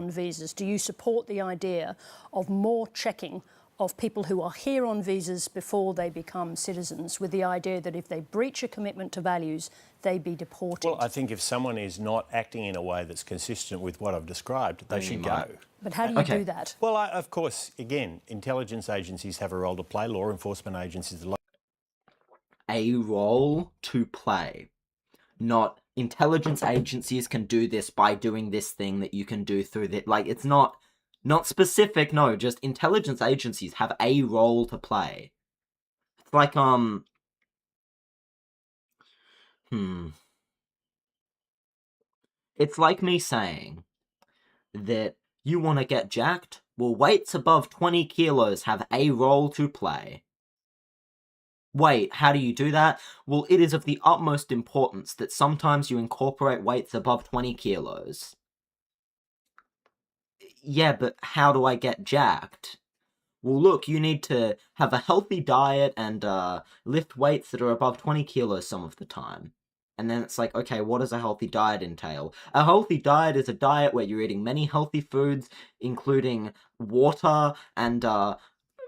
visas, do you support the idea of more checking of people who are here on visas before they become citizens, with the idea that if they breach a commitment to values, they be deported? Well, I think if someone is not acting in a way that's consistent with what I've described, they should go. But how do you do that? Well, of course, again, intelligence agencies have a role to play, law enforcement agencies... A role to play. Not intelligence agencies can do this by doing this thing that you can do through that. Like, it's not specific, no, just intelligence agencies have a role to play. It's like, It's like me saying that you want to get jacked? Well, weights above 20 kilos have a role to play. Wait, how do you do that? Well, it is of the utmost importance that sometimes you incorporate weights above 20 kilos. Yeah, but how do I get jacked? Well, look, you need to have a healthy diet and lift weights that are above 20 kilos some of the time. And then it's like, okay, what does a healthy diet entail? A healthy diet is a diet where you're eating many healthy foods, including water and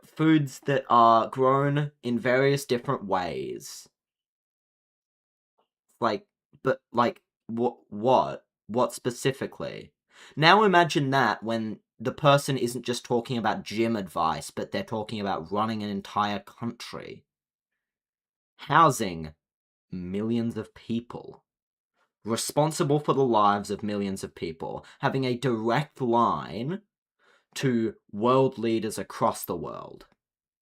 foods that are grown in various different ways. Like, but, like, what? What specifically? Now imagine that when the person isn't just talking about gym advice, but they're talking about running an entire country. Housing millions of people. Responsible for the lives of millions of people. Having a direct line to world leaders across the world.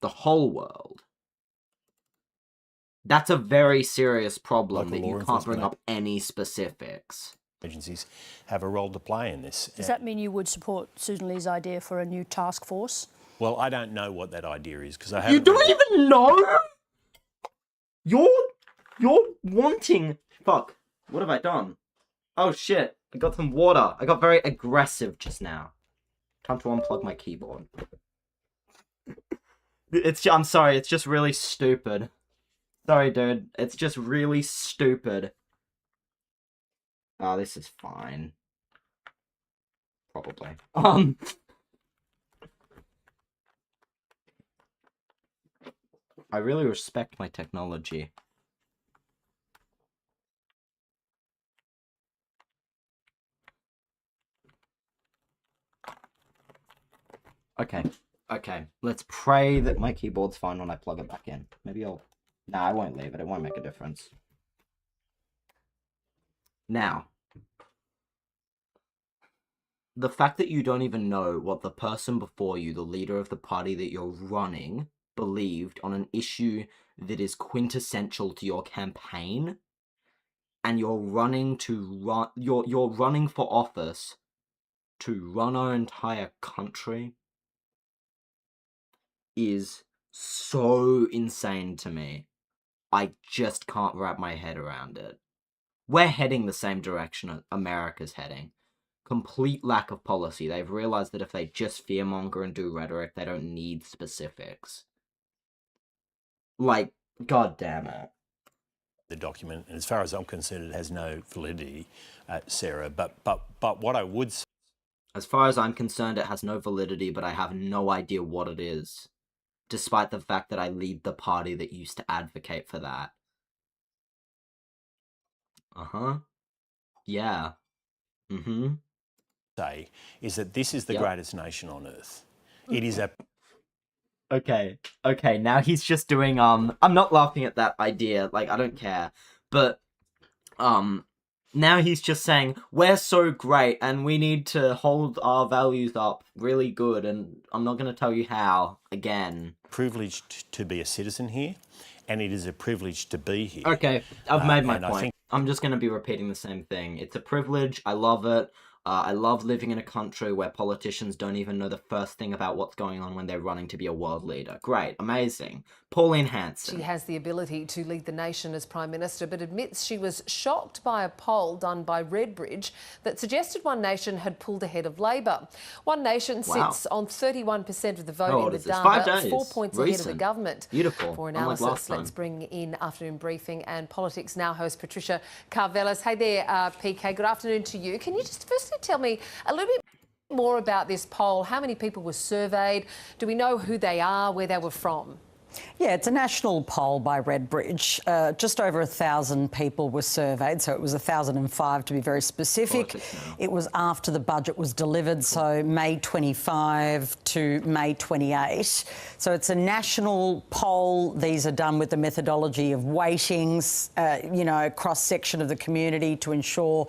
The whole world. That's a very serious problem that you can't bring up any specifics. Agencies have a role to play in this. Does that mean you would support Susan Lee's idea for a new task force? Well, I don't know what that idea is because I haven't... You don't even know? You're wanting... Fuck. What have I done? Oh shit. I got some water. I got very aggressive just now. Time to unplug my keyboard. I'm sorry, it's just really stupid. Sorry, dude. It's just really stupid. Oh, this is fine. Probably. I really respect my technology. Okay, let's pray that my keyboard's fine when I plug it back in. Maybe I'll... Nah, I won't leave it. It won't make a difference. Now, the fact that you don't even know what the person before you, the leader of the party that you're running, believed on an issue that is quintessential to your campaign, and you're running for office to run our entire country is so insane to me. I just can't wrap my head around it. We're heading the same direction America's heading. Complete lack of policy. They've realized that if they just fearmonger and do rhetoric, they don't need specifics. Like, god damn it. The document, and as far as I'm concerned, it has no validity, Sarah. But what I would say, as far as I'm concerned, it has no validity, but I have no idea what it is, despite the fact that I lead the party that used to advocate for that. Yeah. say is that this is the Yep. greatest nation on earth. It is a Okay, now he's just doing, I'm not laughing at that idea, like, I don't care, but, now he's just saying, we're so great, and we need to hold our values up really good, and I'm not gonna tell you how, again. privilege to be a citizen here, and it is a privilege to be here. Okay, I've made my and I point. think- I'm just gonna be repeating the same thing. It's a privilege, I love it. I love living in a country where politicians don't even know the first thing about what's going on when they're running to be a world leader. Great, amazing. Pauline Hanson. She has the ability to lead the nation as Prime Minister, but admits she was shocked by a poll done by Redbridge that suggested One Nation had pulled ahead of Labor. One Nation Wow. sits on 31% of the vote How in old the is this? 5 data, days. 4 points ahead of the Recent. government. Beautiful. For Unlike analysis, last let's time. bring in Afternoon Briefing and Politics Now host Patricia Carvelis. Hey there, PK. Good afternoon to you. Can you just firstly tell me a little bit more about this poll? How many people were surveyed? Do we know who they are, where they were from? Yeah, it's a national poll by Redbridge. Just over 1,000 people were surveyed, so it was 1,005 to be very specific. It was after the budget was delivered, so May 25 to May 28. So it's a national poll. These are done with the methodology of weightings, cross-section of the community to ensure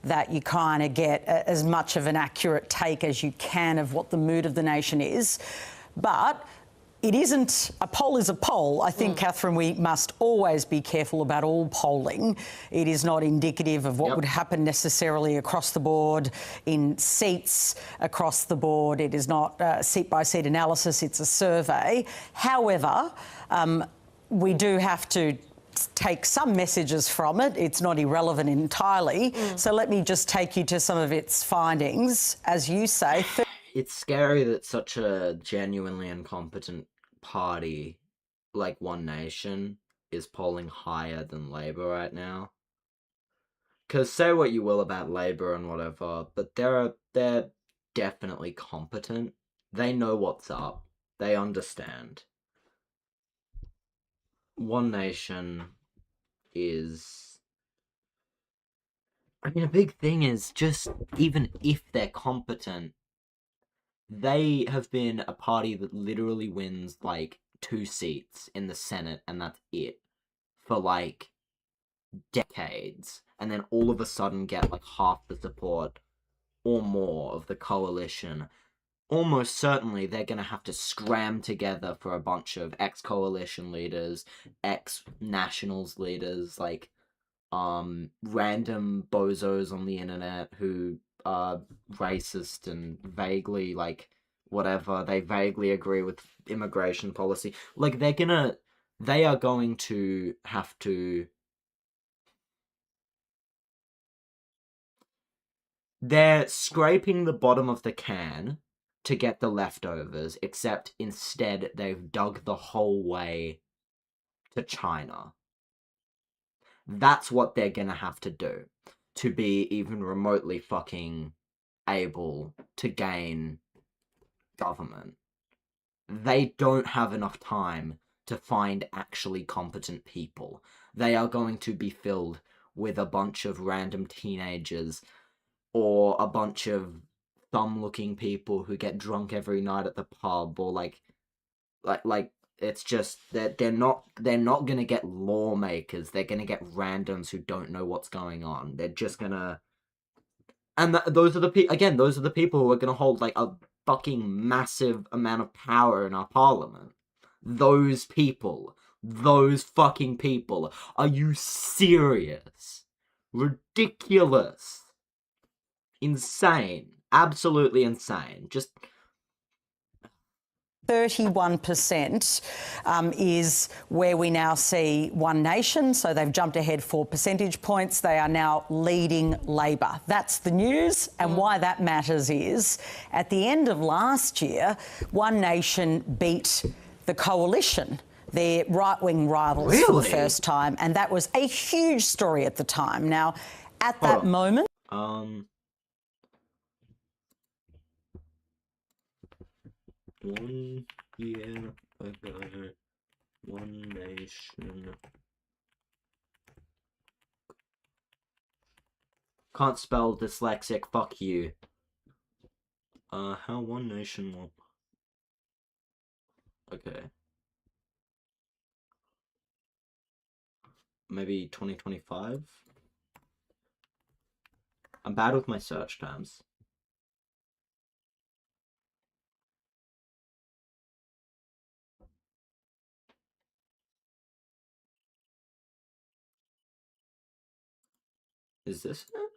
that you kind of get as much of an accurate take as you can of what the mood of the nation is. But it isn't, a poll is a poll. I think, Catherine, we must always be careful about all polling. It is not indicative of what would happen necessarily across the board in seats across the board. It is not seat-by-seat analysis, it's a survey. However, we do have to take some messages from it. It's not irrelevant entirely. So let me just take you to some of its findings. As you say, It's scary that such a genuinely incompetent party like One Nation is polling higher than Labour right now. Because say what you will about Labour and whatever, but they're definitely competent. They know what's up. They understand. One Nation is... I mean, a big thing is just, even if they're competent, they have been a party that literally wins, like, 2 seats in the Senate, and that's it. For, like, decades. And then all of a sudden get, like, half the support or more of the coalition. Almost certainly they're going to have to scram together for a bunch of ex-coalition leaders, ex-nationals leaders, like, random bozos on the internet who are racist and vaguely, like, whatever, they vaguely agree with immigration policy. Like, they are going to have to... They're scraping the bottom of the can to get the leftovers, except instead they've dug the whole way to China. That's what they're gonna have to do to be even remotely fucking able to gain government. They don't have enough time to find actually competent people. They are going to be filled with a bunch of random teenagers or a bunch of thumb-looking people who get drunk every night at the pub, or like it's just that they're not gonna get lawmakers. They're gonna get randoms who don't know what's going on. They're just gonna, and those are the people who are gonna hold like a fucking massive amount of power in our parliament. Those fucking people. Are you serious? Ridiculous. Insane. absolutely insane. Just 31% is where we now see One Nation. So they've jumped ahead 4 percentage points. They are now leading Labor. That's the news. And why that matters is at the end of last year, One Nation beat the Coalition, their right-wing rivals, for the Really? first time. And that was a huge story at the time. Now, at Hold that on. moment, 1 year ago, One Nation. Can't spell dyslexic, fuck you. How One Nation will... Okay. Maybe 2025? I'm bad with my search terms. Is this it?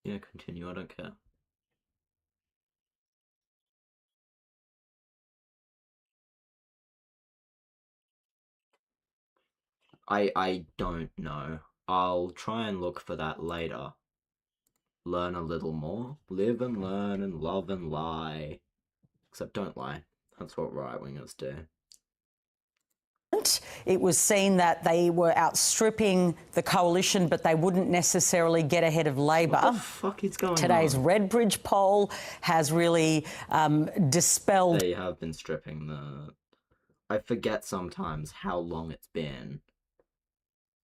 Yeah, continue, I don't care. I don't know. I'll try and look for that later. Learn a little more. Live and learn and love and lie. Except don't lie. That's what right-wingers do. it was seen that they were outstripping the Coalition, but they wouldn't necessarily get ahead of Labor. What the fuck is going Today's on? Redbridge poll has really dispelled... They have been stripping the... I forget sometimes how long it's been.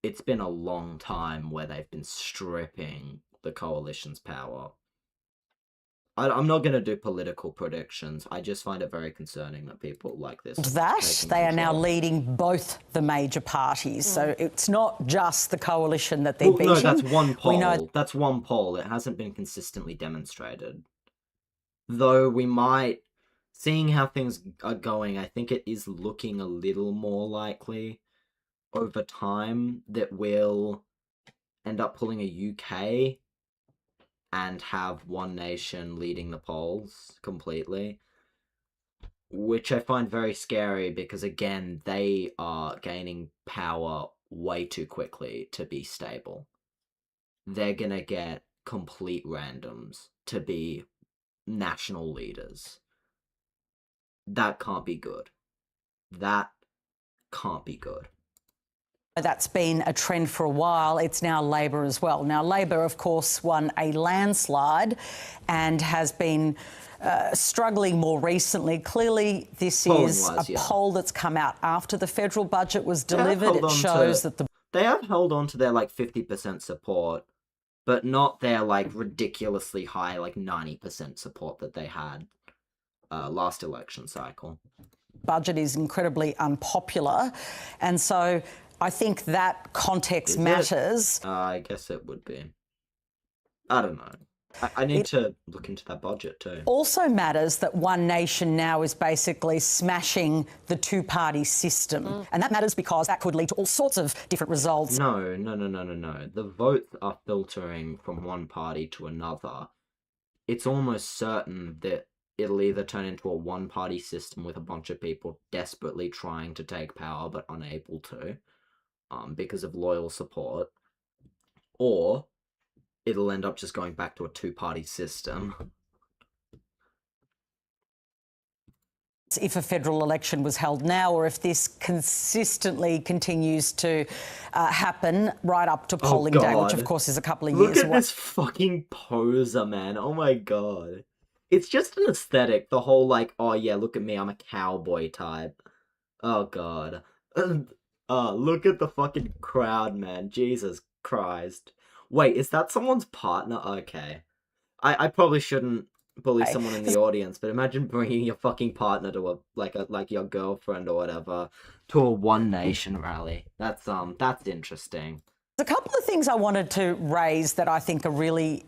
It's been a long time where they've been stripping the Coalition's power. I'm not going to do political predictions. I just find it very concerning that people like this... that. They are now leading both the major parties. So it's not just the Coalition that they're beating. No, that's one poll. We know... That's one poll. It hasn't been consistently demonstrated. Though we might... Seeing how things are going, I think it is looking a little more likely over time that we'll end up pulling a UK and have One Nation leading the polls completely. Which I find very scary because, again, they are gaining power way too quickly to be stable. They're gonna get complete randoms to be national leaders. That can't be good. That can't be good. That's been a trend for a while. It's now Labor as well. Now, Labor, of course, won a landslide and has been struggling more recently. Clearly, this is a poll that's come out after the federal budget was delivered. It shows that they have held on to their, 50% support, but not their, ridiculously high, 90% support that they had last election cycle. Budget is incredibly unpopular, and so I think that context matters. I guess it would be. I don't know. I need to look into that budget too. Also matters that One Nation now is basically smashing the two-party system. And that matters because that could lead to all sorts of different results. No. The votes are filtering from one party to another. It's almost certain that it'll either turn into a one-party system with a bunch of people desperately trying to take power but unable to, because of loyal support, or it'll end up just going back to a two-party system. If a federal election was held now, or if this consistently continues to happen right up to polling day, which of course is a couple of years away. Look at this fucking poser, man. Oh my god. It's just an aesthetic, the whole oh yeah, look at me, I'm a cowboy type. Oh god. Look at the fucking crowd, man. Jesus Christ. Wait, is that someone's partner? Okay. I probably shouldn't bully someone in the audience, but imagine bringing your fucking partner to a your girlfriend or whatever to a One Nation rally. That's interesting. There's a couple of things I wanted to raise that I think are really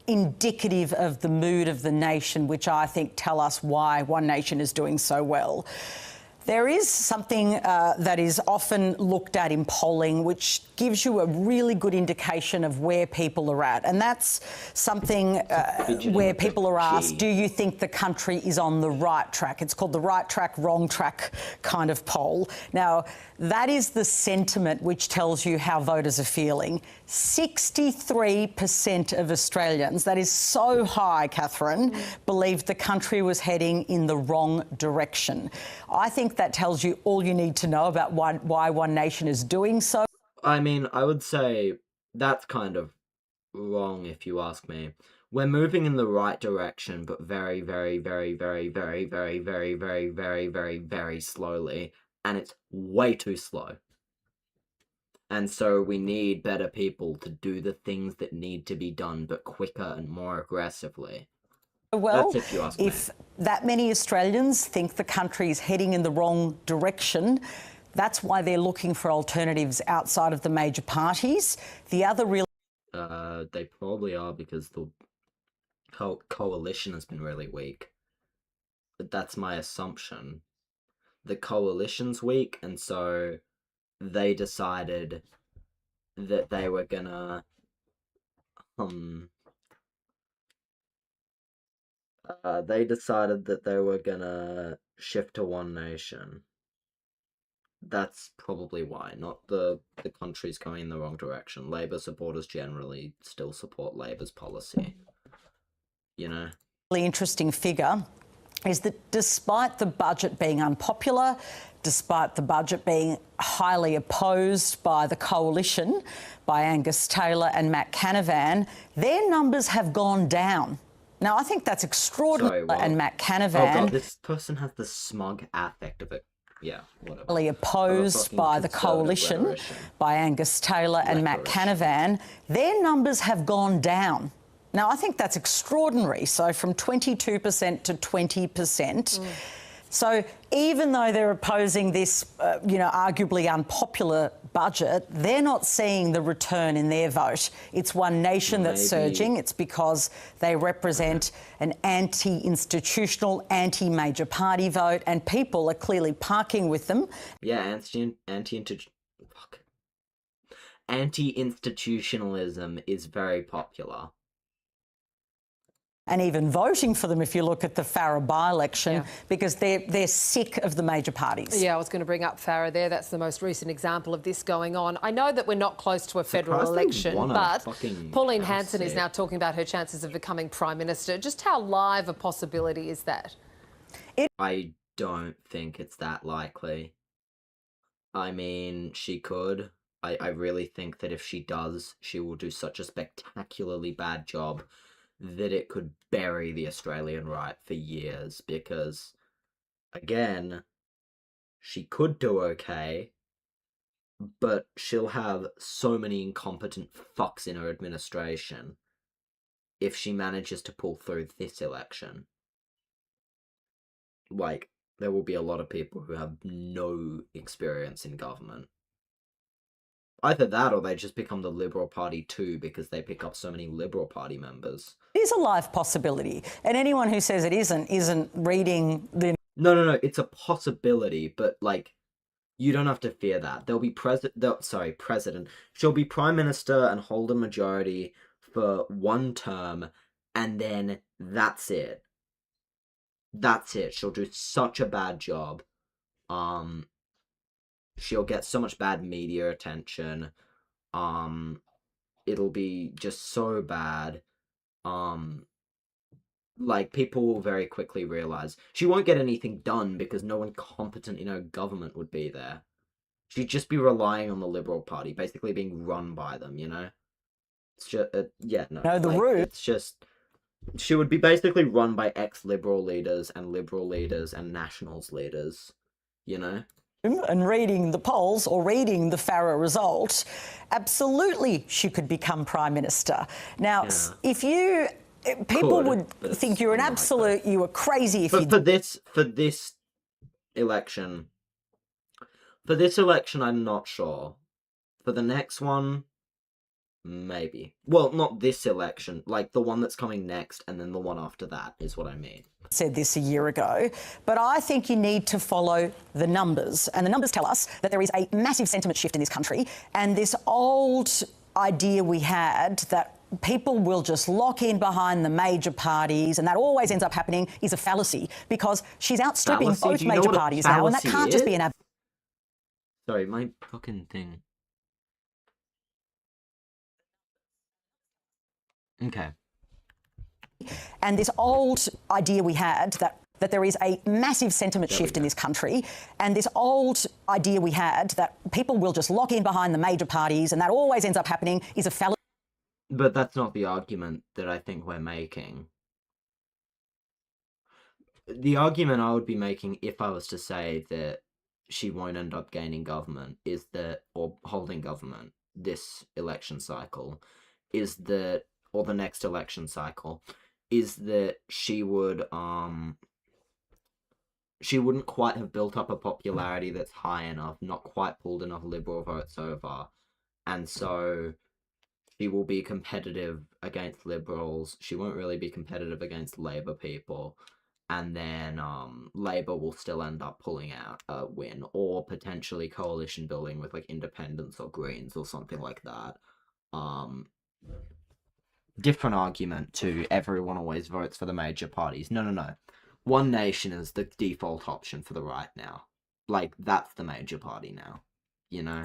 indicative of the mood of the nation, which I think tell us why One Nation is doing so well. There is something that is often looked at in polling which gives you a really good indication of where people are at. And that's something where people are asked, do you think the country is on the right track? It's called the right track, wrong track kind of poll. Now, that is the sentiment which tells you how voters are feeling. 63% of Australians, that is so high, Catherine, believed the country was heading in the wrong direction. I think that tells you all you need to know about why One Nation is doing so. I mean, I would say that's kind of wrong if you ask me. We're moving in the right direction, but very, very, very, very, very, very, very, very, very, very, very slowly. And it's way too slow. And so we need better people to do the things that need to be done, but quicker and more aggressively. Well, That's if you ask me. if that many Australians think the country is heading in the wrong direction, that's why they're looking for alternatives outside of the major parties. The other real... They probably are, because the coalition has been really weak. But that's my assumption. The coalition's weak, and so they decided that they were gonna shift to One Nation. That's probably why, not the country's going in the wrong direction. Labour supporters generally still support Labour's policy. You know? really interesting figure is that despite the budget being unpopular, despite the budget being highly opposed by the coalition, by Angus Taylor and Matt Canavan, their numbers have gone down. Now, I think that's extraordinary. Sorry, what? And Matt Oh Canavan, god, this person has the smug affect of it. Yeah, whatever. really opposed by the coalition, rhetorician. by Angus Taylor and Matt Canavan, their numbers have gone down. Now, I think that's extraordinary. So from 22% to 20%. So even though they're opposing this, arguably unpopular budget, they're not seeing the return in their vote. It's One Nation that's surging. It's because they represent an anti-institutional, anti-major party vote, and people are clearly parking with them. Yeah, anti-institutionalism is very popular. And even voting for them if you look at the Farah by-election, because they're sick of the major parties. Yeah, I was going to bring up Farah there. That's the most recent example of this going on. I know that we're not close to a federal election, but Pauline Hanson is now talking about her chances of becoming Prime Minister. Just how live a possibility is that? I don't think it's that likely. I mean, she could. I really think that if she does, she will do such a spectacularly bad job that it could bury the Australian right for years, because, again, she could do okay, but she'll have so many incompetent fucks in her administration if she manages to pull through this election. Like, there will be a lot of people who have no experience in government. Either that, or they just become the Liberal Party too, because they pick up so many Liberal Party members. It is a live possibility, and anyone who says it isn't reading the... No, it's a possibility, but, like, you don't have to fear that. There'll be president. She'll be Prime Minister and hold a majority for one term, and then that's it. That's it. She'll do such a bad job. She'll get so much bad media attention. It'll be just so bad. Like, people will very quickly realise she won't get anything done because no one competent in her government would be there. She'd just be relying on the Liberal Party, basically being run by them, you know? It's just, it's just, she would be basically run by ex-Liberal leaders and Liberal leaders and Nationals leaders, you know? And reading the polls or reading the Farah result, absolutely she could become Prime Minister. Now, if you... People would think you're an absolute... You were crazy if you... For this election... For this election, I'm not sure. For the next one, Maybe. Well, not this election. Like, the one that's coming next, and then the one after that, is what I mean. Said this a year ago, but I think you need to follow the numbers. And the numbers tell us that there is a massive sentiment shift in this country, and this old idea we had that people will just lock in behind the major parties, and that always ends up happening, is a fallacy, because she's outstripping Fallacy? both Do you know major what a parties now, and that fallacy can't just be is? an Sorry, my fucking thing. Okay. And this old idea we had that there is a massive sentiment shift in this country, and this old idea we had that people will just lock in behind the major parties, and that always ends up happening, is a fallacy. But that's not the argument that I think we're making. The argument I would be making if I was to say that she won't end up gaining government is that, or holding government this election cycle, is that, or the next election cycle, is that she wouldn't quite have built up a popularity that's high enough, not quite pulled enough Liberal votes over, and so she will be competitive against Liberals. She won't really be competitive against Labour people, and then Labour will still end up pulling out a win, or potentially coalition building with like Independents or Greens or something like that. Different argument to everyone always votes for the major parties. No. One Nation is the default option for the right now. Like, that's the major party now, you know?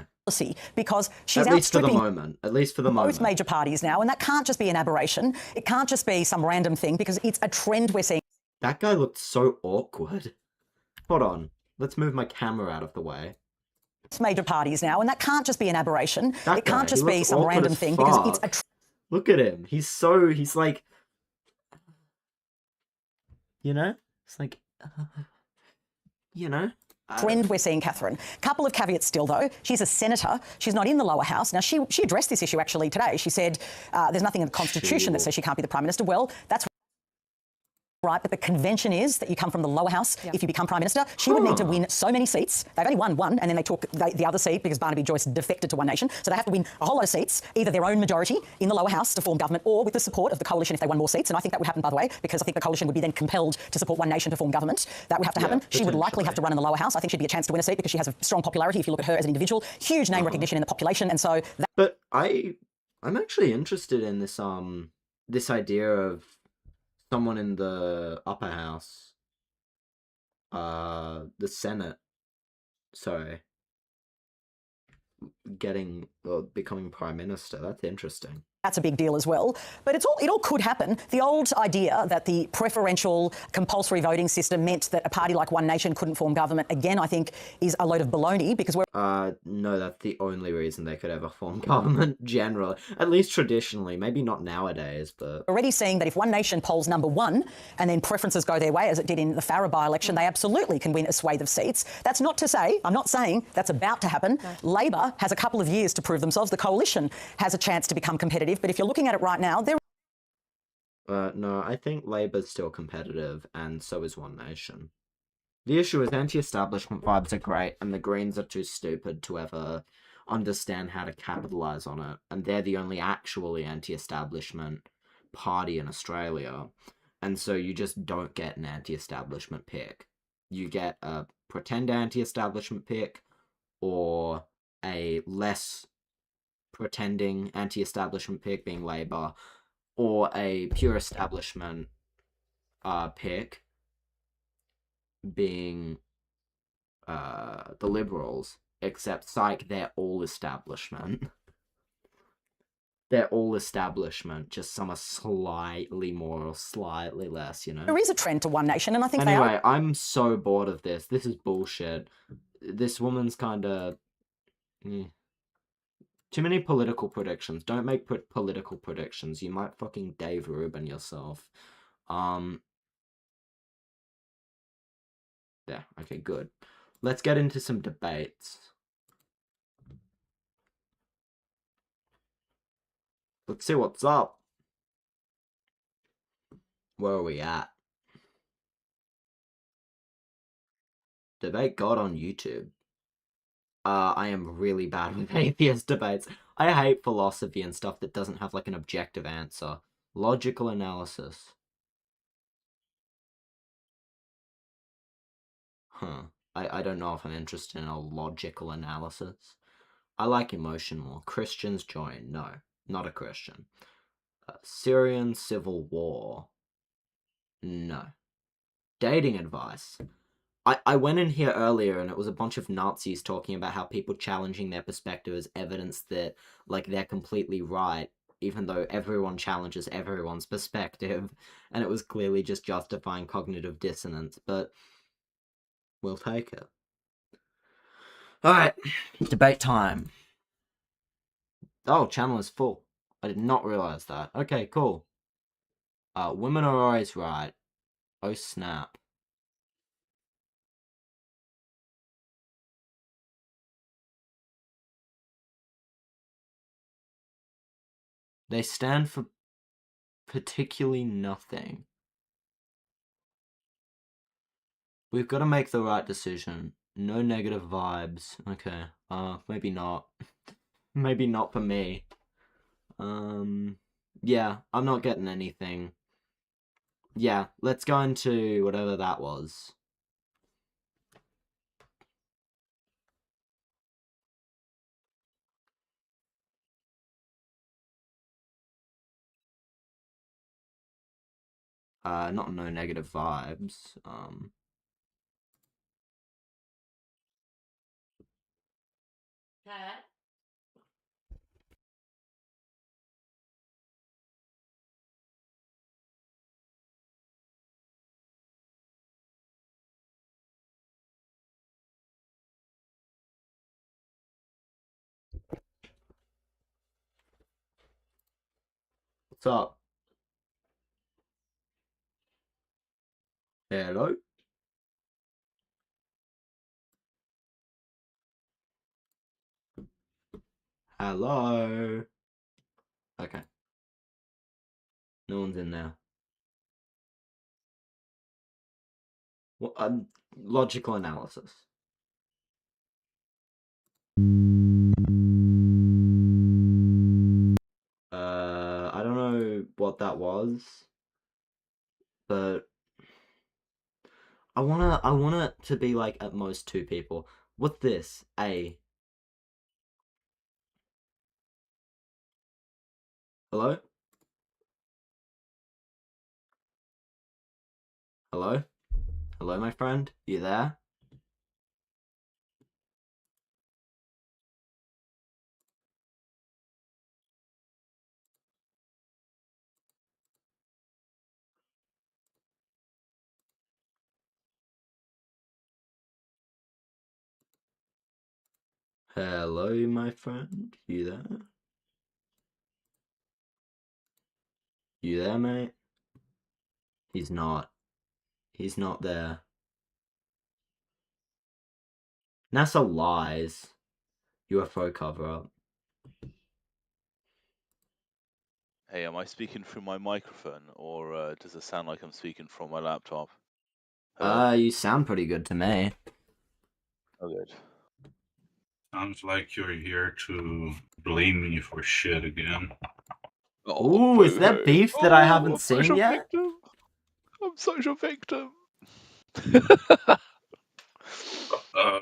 Because she's At least for the outstripping moment. At least for the both moment. major parties now, and that can't just be an aberration. It can't just be some random thing, because it's a trend we're seeing. That guy looked so awkward. Hold on. Let's move my camera out of the way. Major parties now, and that can't just be an aberration. That It can't guy, just he be looks some awkward random as thing, because it's a fuck. Look at him. He's like, you know? It's like, you know? trend we're seeing, Catherine. Couple of caveats still, though. She's a senator. She's not in the lower house. Now, she addressed this issue actually today. She said there's nothing in the Constitution that says she can't be the Prime Minister. Well, that's right, but the convention is that you come from the lower house if you become Prime Minister. She would need to win so many seats. They've only won one, and then they took the other seat because Barnaby Joyce defected to One Nation. So they have to win a whole lot of seats, either their own majority in the lower house to form government, or with the support of the coalition if they won more seats. And I think that would happen, by the way, because I think the coalition would be then compelled to support One Nation to form government. That would have to happen. She would likely have to run in the lower house. I think she'd be a chance to win a seat because she has a strong popularity if you look at her as an individual. Huge name recognition in the population. And so that... But I'm actually interested in this this idea of someone in the upper house, the Senate, sorry, becoming Prime Minister. That's interesting. That's a big deal as well. But it all could happen. The old idea that the preferential compulsory voting system meant that a party like One Nation couldn't form government, again, I think is a load of baloney, because we're... No, that's the only reason they could ever form government, generally. At least traditionally. Maybe not nowadays, but... already seeing that if One Nation polls number one and then preferences go their way, as it did in the Farrer by-election, they absolutely can win a swathe of seats. That's not to say, I'm not saying that's about to happen. No. Labor has a couple of years to prove themselves. The coalition has a chance to become competitive. But if you're looking at it right now, they're... No, I think Labour's still competitive, and so is One Nation. The issue is anti-establishment vibes are great, and the Greens are too stupid to ever understand how to capitalise on it, and they're the only actually anti-establishment party in Australia, and so you just don't get an anti-establishment pick. You get a pretend anti-establishment pick, or a less pretending anti-establishment pick being Labour, or a pure establishment pick being the Liberals, except psych, they're all establishment. They're all establishment, just some are slightly more or slightly less, you know? There is a trend to One Nation, and I think anyway, I'm so bored of this. This is bullshit. This woman's kind of... Too many political predictions. Don't make political predictions. You might fucking Dave Rubin yourself. Yeah, okay, good. Let's get into some debates. Let's see what's up. Where are we at? Debate God on YouTube. I am really bad with atheist debates. I hate philosophy and stuff that doesn't have like an objective answer. Logical analysis. Huh. I don't know if I'm interested in a logical analysis. I like emotion more. Christians join. No, not a Christian. Syrian civil war. No. Dating advice. I went in here earlier and it was a bunch of Nazis talking about how people challenging their perspective is evidence that, like, they're completely right, even though everyone challenges everyone's perspective, and it was clearly just justifying cognitive dissonance, but we'll take it. Alright, debate time. Oh, channel is full. I did not realize that. Okay, cool. Women are always right. Oh, snap. They stand for particularly nothing. We've got to make the right decision. No negative vibes. Okay. Maybe not. Maybe not for me. Yeah, I'm not getting anything. Yeah, let's go into whatever that was. Not no negative vibes. What's up? Hello? Hello? Okay. No one's in there. Well, logical analysis. I don't know what that was, but I want it to be like at most 2 people. What's this? A. Hello? Hello? Hello, my friend? You there? Hello, my friend? You there? You there, mate? He's not. He's not there. NASA lies. UFO cover-up. Hey, am I speaking through my microphone, or does it sound like I'm speaking from my laptop? Hello? You sound pretty good to me. Oh, good. Sounds like you're here to blame me for shit again. Ooh, is there beef that I haven't seen yet? Victim. I'm such a victim.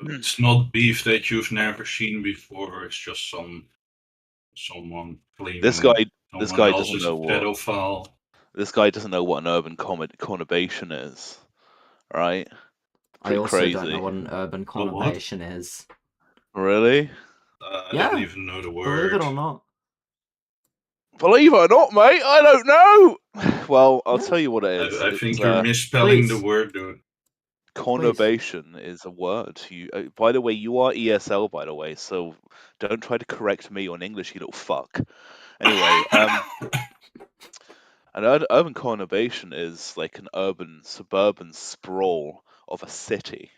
It's not beef that you've never seen before. It's just someone claiming This guy else doesn't is know a pedophile. This guy doesn't know what an urban conurbation is, right? I also crazy. don't know what an urban conurbation is. Really? I don't even know the word. Believe it or not. Believe it or not, mate, I don't know. Well, I'll tell you what it is. I think you're misspelling the word, dude. Conurbation is a word. By the way, you are ESL, by the way, so don't try to correct me on English, you little fuck. Anyway, an urban conurbation is like an urban, suburban sprawl of a city.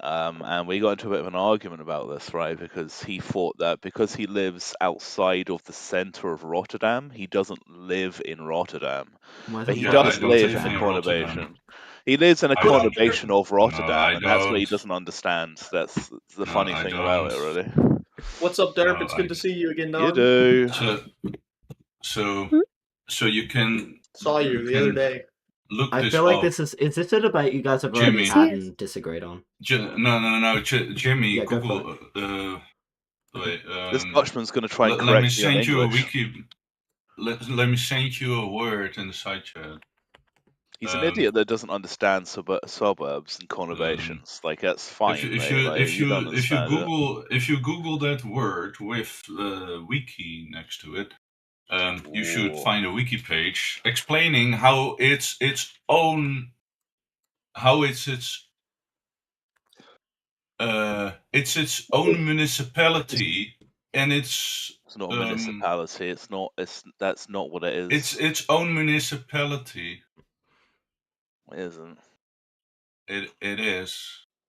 And we got into a bit of an argument about this, right? Because he thought that because he lives outside of the center of Rotterdam, he doesn't live in Rotterdam. But he does live in conurbation. He lives in a I don't. conurbation of Rotterdam, I and that's what he don't. doesn't understand. That's the No, funny I thing about it, don't. really. What's up, Derp? No, It's good to see you again, You dog. do. So you can Saw you the other day. look I this feel like up. this is this a debate you guys have already Jimmy. had and disagreed on? No, Jimmy. Yeah, go Google. Wait, This Dutchman's going to try and let me correct me on send you a English. wiki. Let me send you a word in the side chat. He's an idiot that doesn't understand suburbs and conurbations. Like, that's fine, mate. Like, you don't understand it. If you Google that word with wiki next to it, you should Ooh. find a wiki page explaining how it's its own municipality, and It's not a municipality. It's not. That's not what it is. it's its own municipality. It isn't. It is.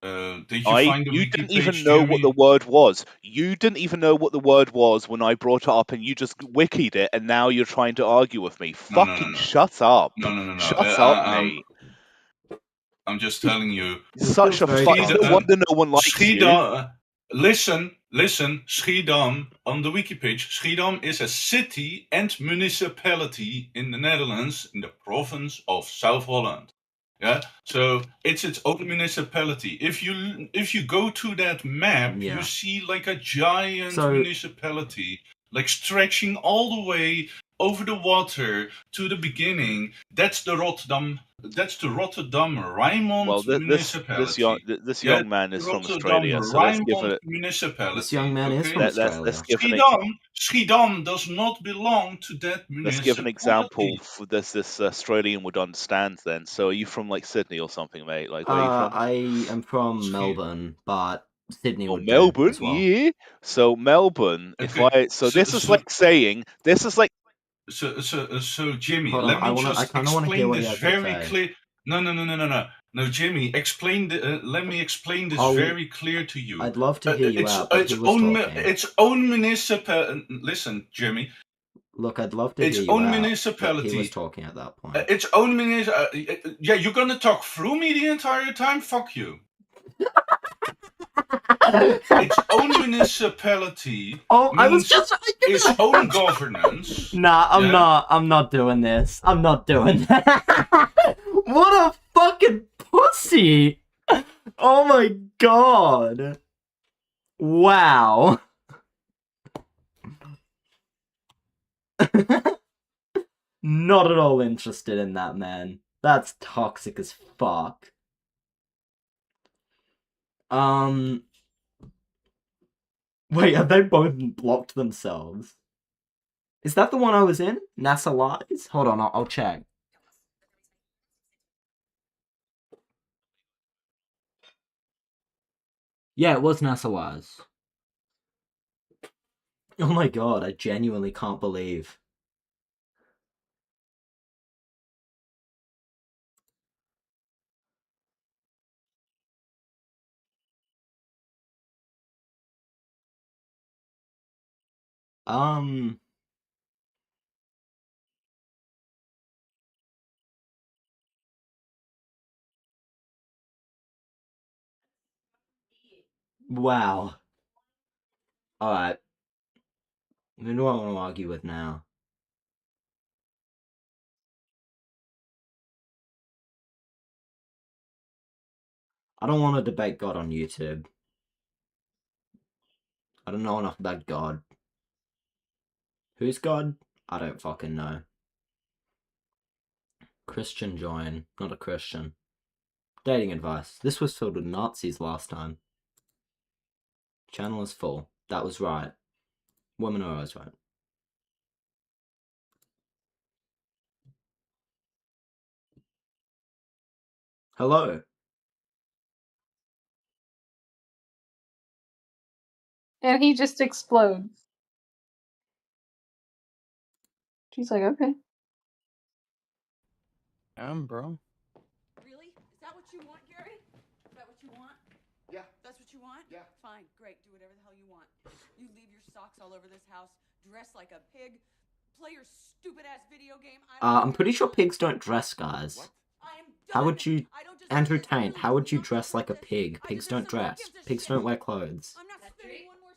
Did you find the You wiki didn't even page, know Jimmy? what the word was. You didn't even know what the word was when I brought it up, and you just wikied it, and now you're trying to argue with me. No. Fucking shut up. No. Shut up, mate. I'm just telling you. Such a fuck. It's no wonder no one likes you. Listen. Schiedam on the wiki page. Schiedam is a city and municipality in the Netherlands, in the province of South Holland. Yeah, so it's its own municipality. If you go to that map, you see like a giant municipality, like stretching all the way over the water to the beginning. That's the Rotterdam Rijnmond municipality. This young man is from Australia, so let's give it. Municipality. This young man is from Australia. Let's give Schiedam does not belong to that municipality. Let's give an example for this Australian would understand then. So are you from like Sydney or something, mate? Like where are you from? I am from Melbourne, but Sydney would do Melbourne, as well. yeah. So Melbourne, Okay. So Jimmy, Hold on, let me just explain this very say. clear. No, Jimmy, let me explain this very clear to you. I'd love to hear you out, but its own municipality. Listen, Jimmy. Look, I'd love to hear you out, but he was talking at that point. Its own municipality. Yeah, you're gonna talk through me the entire time? Fuck you. Its own municipality. I was just its own governance. Nah, I'm not doing this. I'm not doing that. What a fucking pussy! Oh my god. Wow. Not at all interested in that, man. That's toxic as fuck. Wait, have they both blocked themselves? Is that the one I was in? NASA Lies? Hold on, I'll check. Yeah, it was NASA Lies. Oh my god, I genuinely can't believe. Wow. Alright. Who do I want to argue with now? I don't want to debate God on YouTube. I don't know enough about God. Who's God? I don't fucking know. Christian join, not a Christian. Dating advice. This was filled with Nazis last time. Channel is full. That was right. Women are always right. Hello. And he just explodes. She's like, okay. Bro. Really? Is that what you want, Gary? Is that what you want? Yeah. That's what you want? Yeah. Fine, great. Do whatever the hell you want. You leave your socks all over this house, dress like a pig, play your stupid ass video game. I'm pretty sure pigs don't dress, guys. What? How would you entertain? How would you dress like a pig? Pigs don't dress. Pigs don't wear clothes.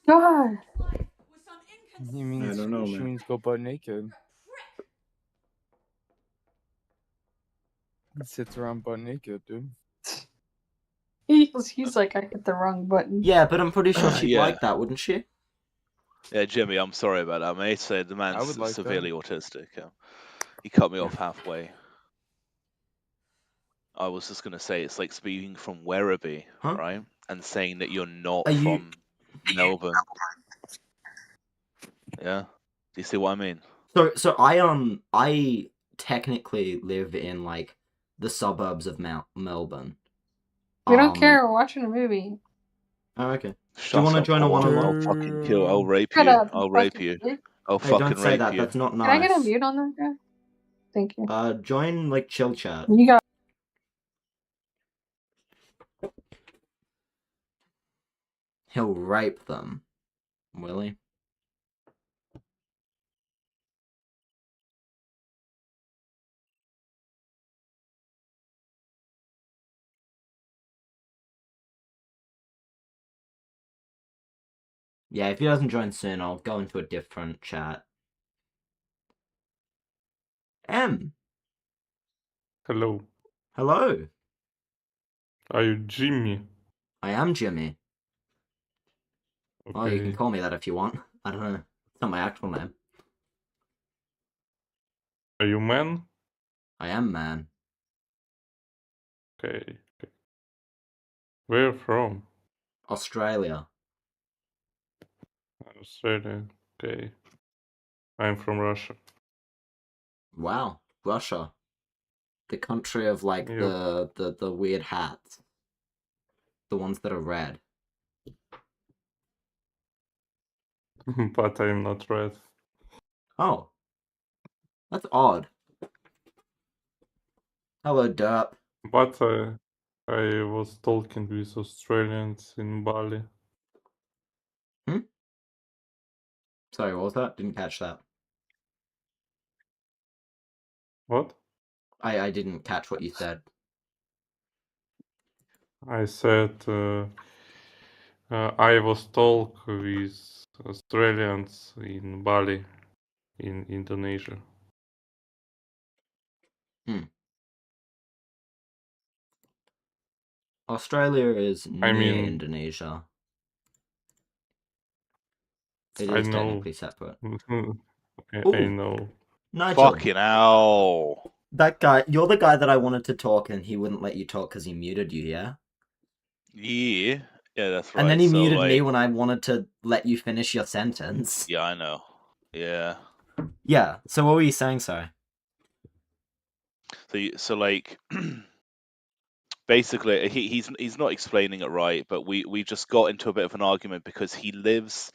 God. He means, I don't know, she man. means go butt naked. He sits around butt naked, dude. He's like, I hit the wrong button. Yeah, but I'm pretty sure she'd Yeah. like that, wouldn't she? Yeah, Jimmy, I'm sorry about that, mate. So the man's would like that. severely autistic. He cut me off halfway. I was just gonna say it's like speaking from Werribee, Huh? right? And saying that you're not Are you- from Melbourne. Yeah. Do you see what I mean? So I technically live in like the suburbs of Melbourne. We don't care. We're watching a movie. Oh, okay. Shut wanna up, join a Paul. one-on-one? I'll fucking kill. I'll rape Shut you. up, I'll you rape fucking you. pig. I'll Hey, fucking don't say rape that. you. That's not Can I get a nice. mute on that guy? Thank you. Join like chill chat. You got. He'll rape them. Will he? Yeah, if he doesn't join soon, I'll go into a different chat. M. Hello. Hello. Are you Jimmy? I am Jimmy. Okay. Oh, you can call me that if you want. I don't know. It's not my actual name. Are you man? I am man. Okay. Where from? Australia. Australia. Okay. I'm from Russia. Wow. Russia. The country of like Yep. the weird hats. The ones that are red. But I'm not red. Oh. That's odd. Hello, Derp. But I was talking with Australians in Bali. Sorry, what was that? Didn't catch that. What? I didn't catch what you said. I said I was talking with Australians in Bali, in Indonesia. Australia is near I mean- Indonesia. It I is know. technically separate. I Ooh. know. Nigel, Fucking hell. that guy, you're the guy that I wanted to talk and he wouldn't let you talk because he muted you, yeah? Yeah. Yeah, that's right. And then he So, muted me like- when I wanted to let you finish your sentence. Yeah, I know. Yeah. Yeah, so what were you saying, sorry? So like basically he's not explaining it right, but we just got into a bit of an argument because he lives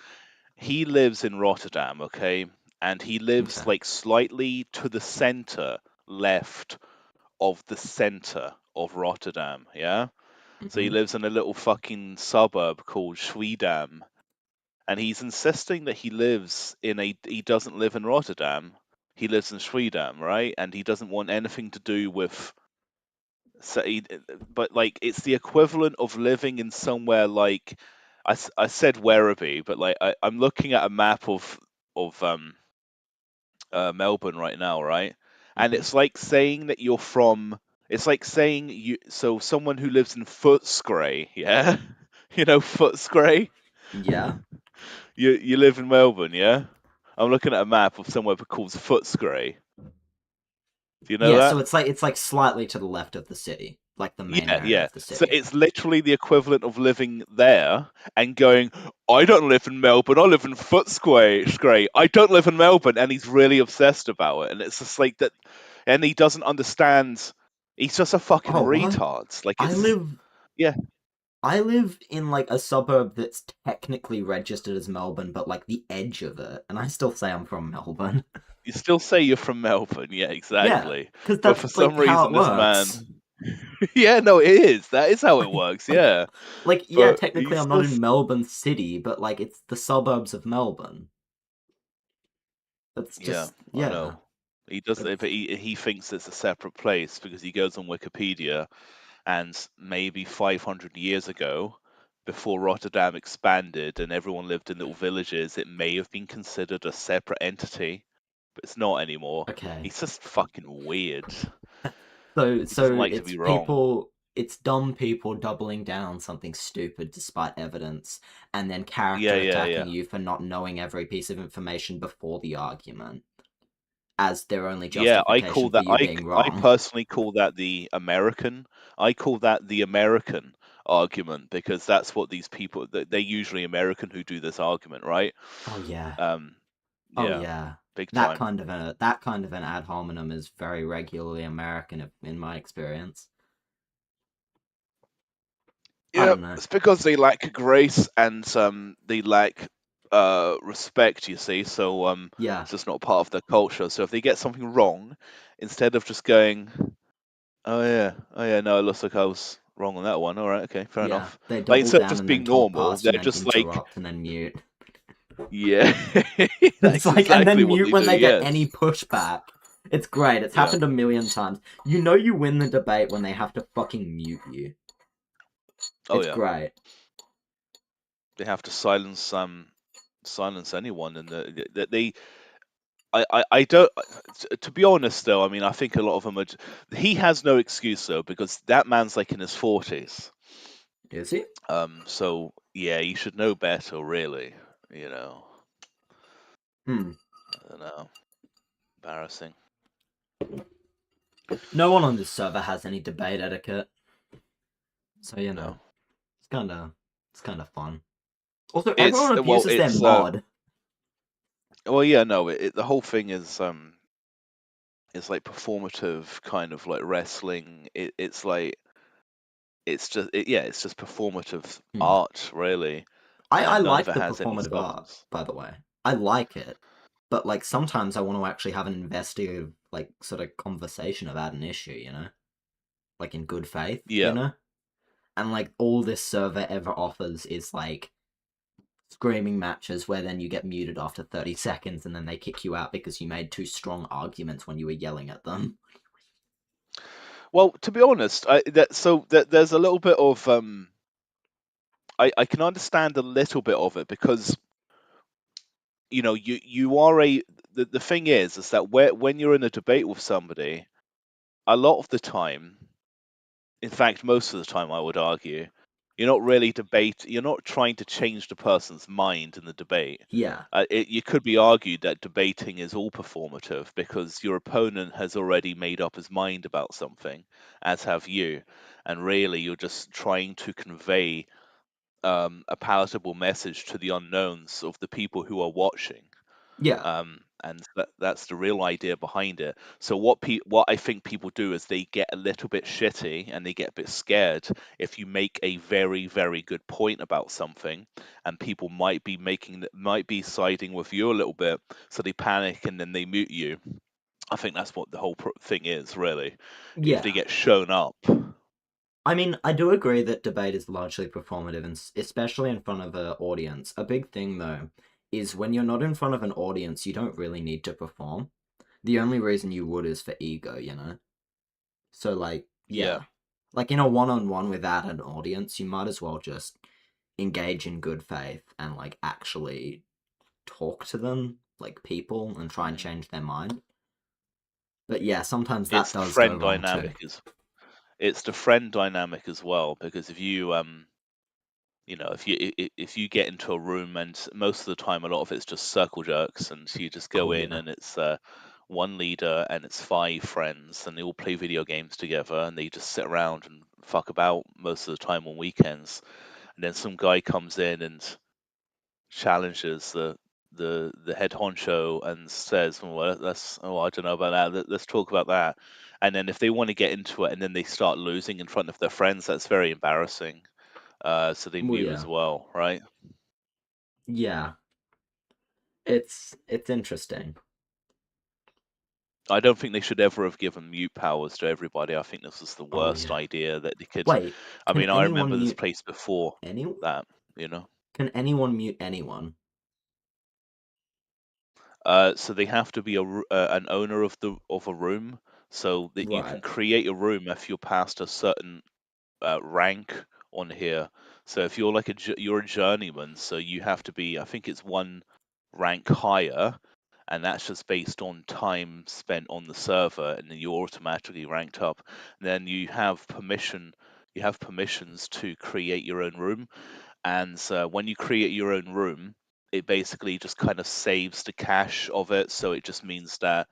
in Rotterdam, okay? And he lives Okay. like slightly to the center left of the center of Rotterdam, yeah? So he Mhm. lives in a little fucking suburb called Schiedam. And he's insisting that he doesn't live in Rotterdam. He lives in Schiedam, right? And he doesn't want anything to do with but like it's the equivalent of living in somewhere like I said Werribee, but like I'm looking at a map of Melbourne right now, right? And Mhm. it's like saying that you're from. It's like saying so someone who lives in Footscray, yeah, you know Footscray. Yeah. You live in Melbourne, yeah. I'm looking at a map of somewhere called Footscray. Do you know Yeah, that? so it's like slightly to the left of the city. Like the main area Yeah. of the So city. it's literally the equivalent of living there and going, I don't live in Melbourne, I live in Footscray. I don't live in Melbourne, and he's really obsessed about it. And it's just like that, and he doesn't understand. He's just a fucking Oh, what? retard. Like it's, yeah. I live in like a suburb that's technically registered as Melbourne, but like the edge of it, and I still say I'm from Melbourne. You still say you're from Melbourne, yeah, exactly. 'cause But that's, for some like, how reason, it this works. man. Yeah, no, it is. That is how it works. Yeah. Like, yeah, But technically he's I'm not still in Melbourne City, but like it's the suburbs of Melbourne. That's just I know. He does, It's- but he thinks it's a separate place because he goes on Wikipedia, and maybe 500 years ago, before Rotterdam expanded and everyone lived in little villages, it may have been considered a separate entity, but it's not anymore. Okay. He's just fucking weird. So He doesn't like to it's be wrong. people, it's dumb people doubling down on something stupid despite evidence, and then character attacking you for not knowing every piece of information before the argument, as their only Yeah, I justification call for that. you being I wrong. personally call that the American. I call that the American argument because that's what these people. They're usually American who do this argument, right? Oh yeah. Yeah, Oh yeah. big That time. kind of an ad hominem is very regularly American in my experience. I Yeah, don't know. it's because they lack grace and they lack respect. You see, so Yeah. it's just not part of their culture. So if they get something wrong, instead of just going, oh yeah, no, it looks like I was wrong on that one. All right, okay, fair Yeah. enough. They Like double instead of down just and then being talk normal, past you they're and then just like, interrupt and then mute. yeah, It's that's like, and exactly then what mute they when do. they get Yes. any pushback. It's great. It's Yeah. happened a million times. You know you win the debate when they have to fucking mute you. Oh It's yeah. great. They have to silence anyone, and they. I don't. To be honest, though, I mean, I think a lot of them are. He has no excuse though, because that man's like in his 40s. Is he? So yeah, you should know better, really. You know. Hmm. I don't know. Embarrassing. No one on this server has any debate etiquette. So you know, No. it's kind of fun. Also, everyone abuses their it's mod. well, yeah, no. The whole thing is it's like performative kind of like wrestling. It's like it's just it's just performative art, really. I And none like of it the has any performative art, substance. by the way. I like it. But like sometimes I want to actually have an investigative like sort of conversation about an issue, you know? Like in good faith, Yeah. you know? And like all this server ever offers is like screaming matches where then you get muted after 30 seconds and then they kick you out because you made too strong arguments when you were yelling at them. Well, to be honest, there's a little bit of I can understand a little bit of it because you know you are the thing is that when you're in a debate with somebody, a lot of the time, in fact most of the time I would argue, you're not trying to change the person's mind in the debate. Yeah. You could be argued that debating is all performative because your opponent has already made up his mind about something, as have you, and really you're just trying to convey a palatable message to the unknowns of the people who are watching. Yeah. And that's the real idea behind it. So what I think people do is they get a little bit shitty and they get a bit scared if you make a very, very good point about something, and people might be siding with you a little bit, so they panic and then they mute you. I think that's what the whole thing is, really. Yeah. If they get shown up. I mean, I do agree that debate is largely performative, and especially in front of an audience. A big thing, though, is when you're not in front of an audience, you don't really need to perform. The only reason you would is for ego, you know? So, like, yeah. Like, in a one-on-one without an audience, you might as well just engage in good faith and, like, actually talk to them, like, people, and try and change their mind. But yeah, sometimes that does go wrong, too. It's the friend dynamic as well, because if you if you get into a room, and most of the time a lot of it's just circle jerks, and you just go in and it's one leader and it's 5 friends and they all play video games together and they just sit around and fuck about most of the time on weekends, and then some guy comes in and challenges the head honcho and says, well, I don't know about that, let's talk about that. And then if they want to get into it and then they start losing in front of their friends, that's very embarrassing. So they mute as well, right? Yeah. It's interesting. I don't think they should ever have given mute powers to everybody. I think this was the worst idea that they could. Wait, I mean, I remember this mute place before anyone? that, you know. Can anyone mute anyone? So they have to be an owner of a room, so that you can Right. create a room if you're past a certain rank on here. So if you're like you're a journeyman, so you have to be, I think it's one rank higher, and that's just based on time spent on the server, and then you're automatically ranked up. And then you have permissions to create your own room, and when you create your own room, it basically just kind of saves the cache of it. So it just means that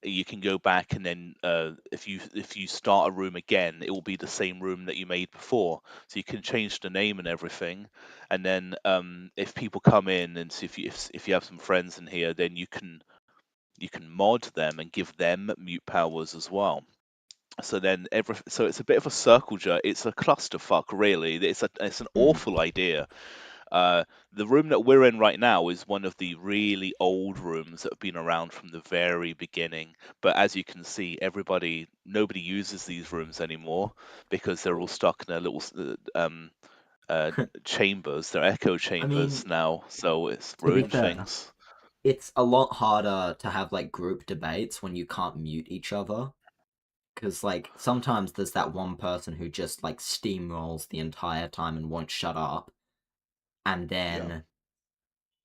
you can go back, and then if you start a room again, it will be the same room that you made before. So you can change the name and everything. And then if people come in, and so if you have some friends in here, then you can mod them and give them mute powers as well. So then so it's a bit of a circle jerk. It's a clusterfuck, really. It's an awful idea. The room that we're in right now is one of the really old rooms that have been around from the very beginning. But as you can see, nobody uses these rooms anymore because they're all stuck in their little chambers. They're echo chambers now, so it's to be ruined fair, things. it's a lot harder to have like group debates when you can't mute each other. Because like sometimes there's that one person who just like steamrolls the entire time and won't shut up, and then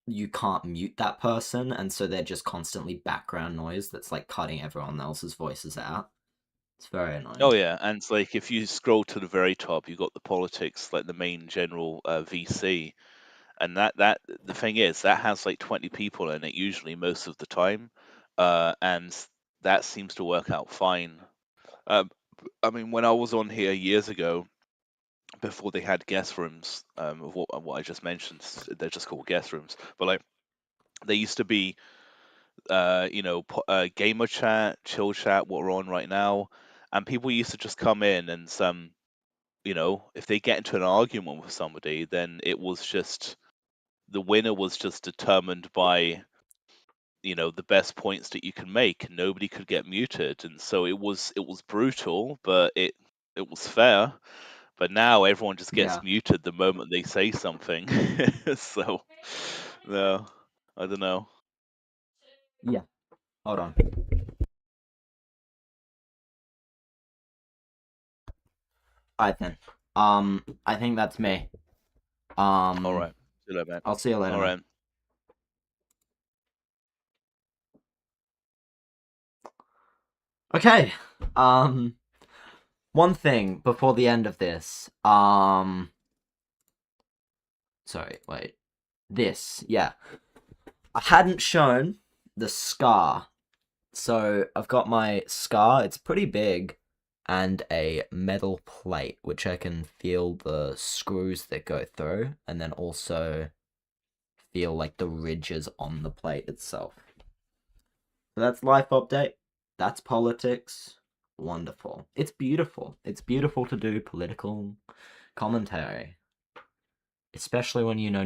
you can't mute that person, and so they're just constantly background noise that's like cutting everyone else's voices out. It's very annoying. Oh yeah, and it's like if you scroll to the very top, you've got the politics, like the main general VC, and that the thing is that has like 20 people in it usually most of the time, and that seems to work out fine. I mean, when I was on here years ago, before they had guest rooms, of what I just mentioned, they're just called guest rooms, but like they used to be, gamer chat, chill chat, what we're on right now, and people used to just come in and if they get into an argument with somebody, then it was just the winner was just determined by the best points that you can make, and nobody could get muted, and so it was brutal, but it was fair. But now everyone just gets muted the moment they say something. So no, I don't know. Yeah, hold on. Alright then. I think that's me. All right. See you later, man. I'll see you later. All right. Okay. One thing before the end of this. Sorry, wait. Yeah. I hadn't shown the scar. So I've got my scar. It's pretty big. And a metal plate, which I can feel the screws that go through, and then also feel like the ridges on the plate itself. So that's life update. That's politics. Wonderful. It's beautiful. It's beautiful to do political commentary. Especially when you know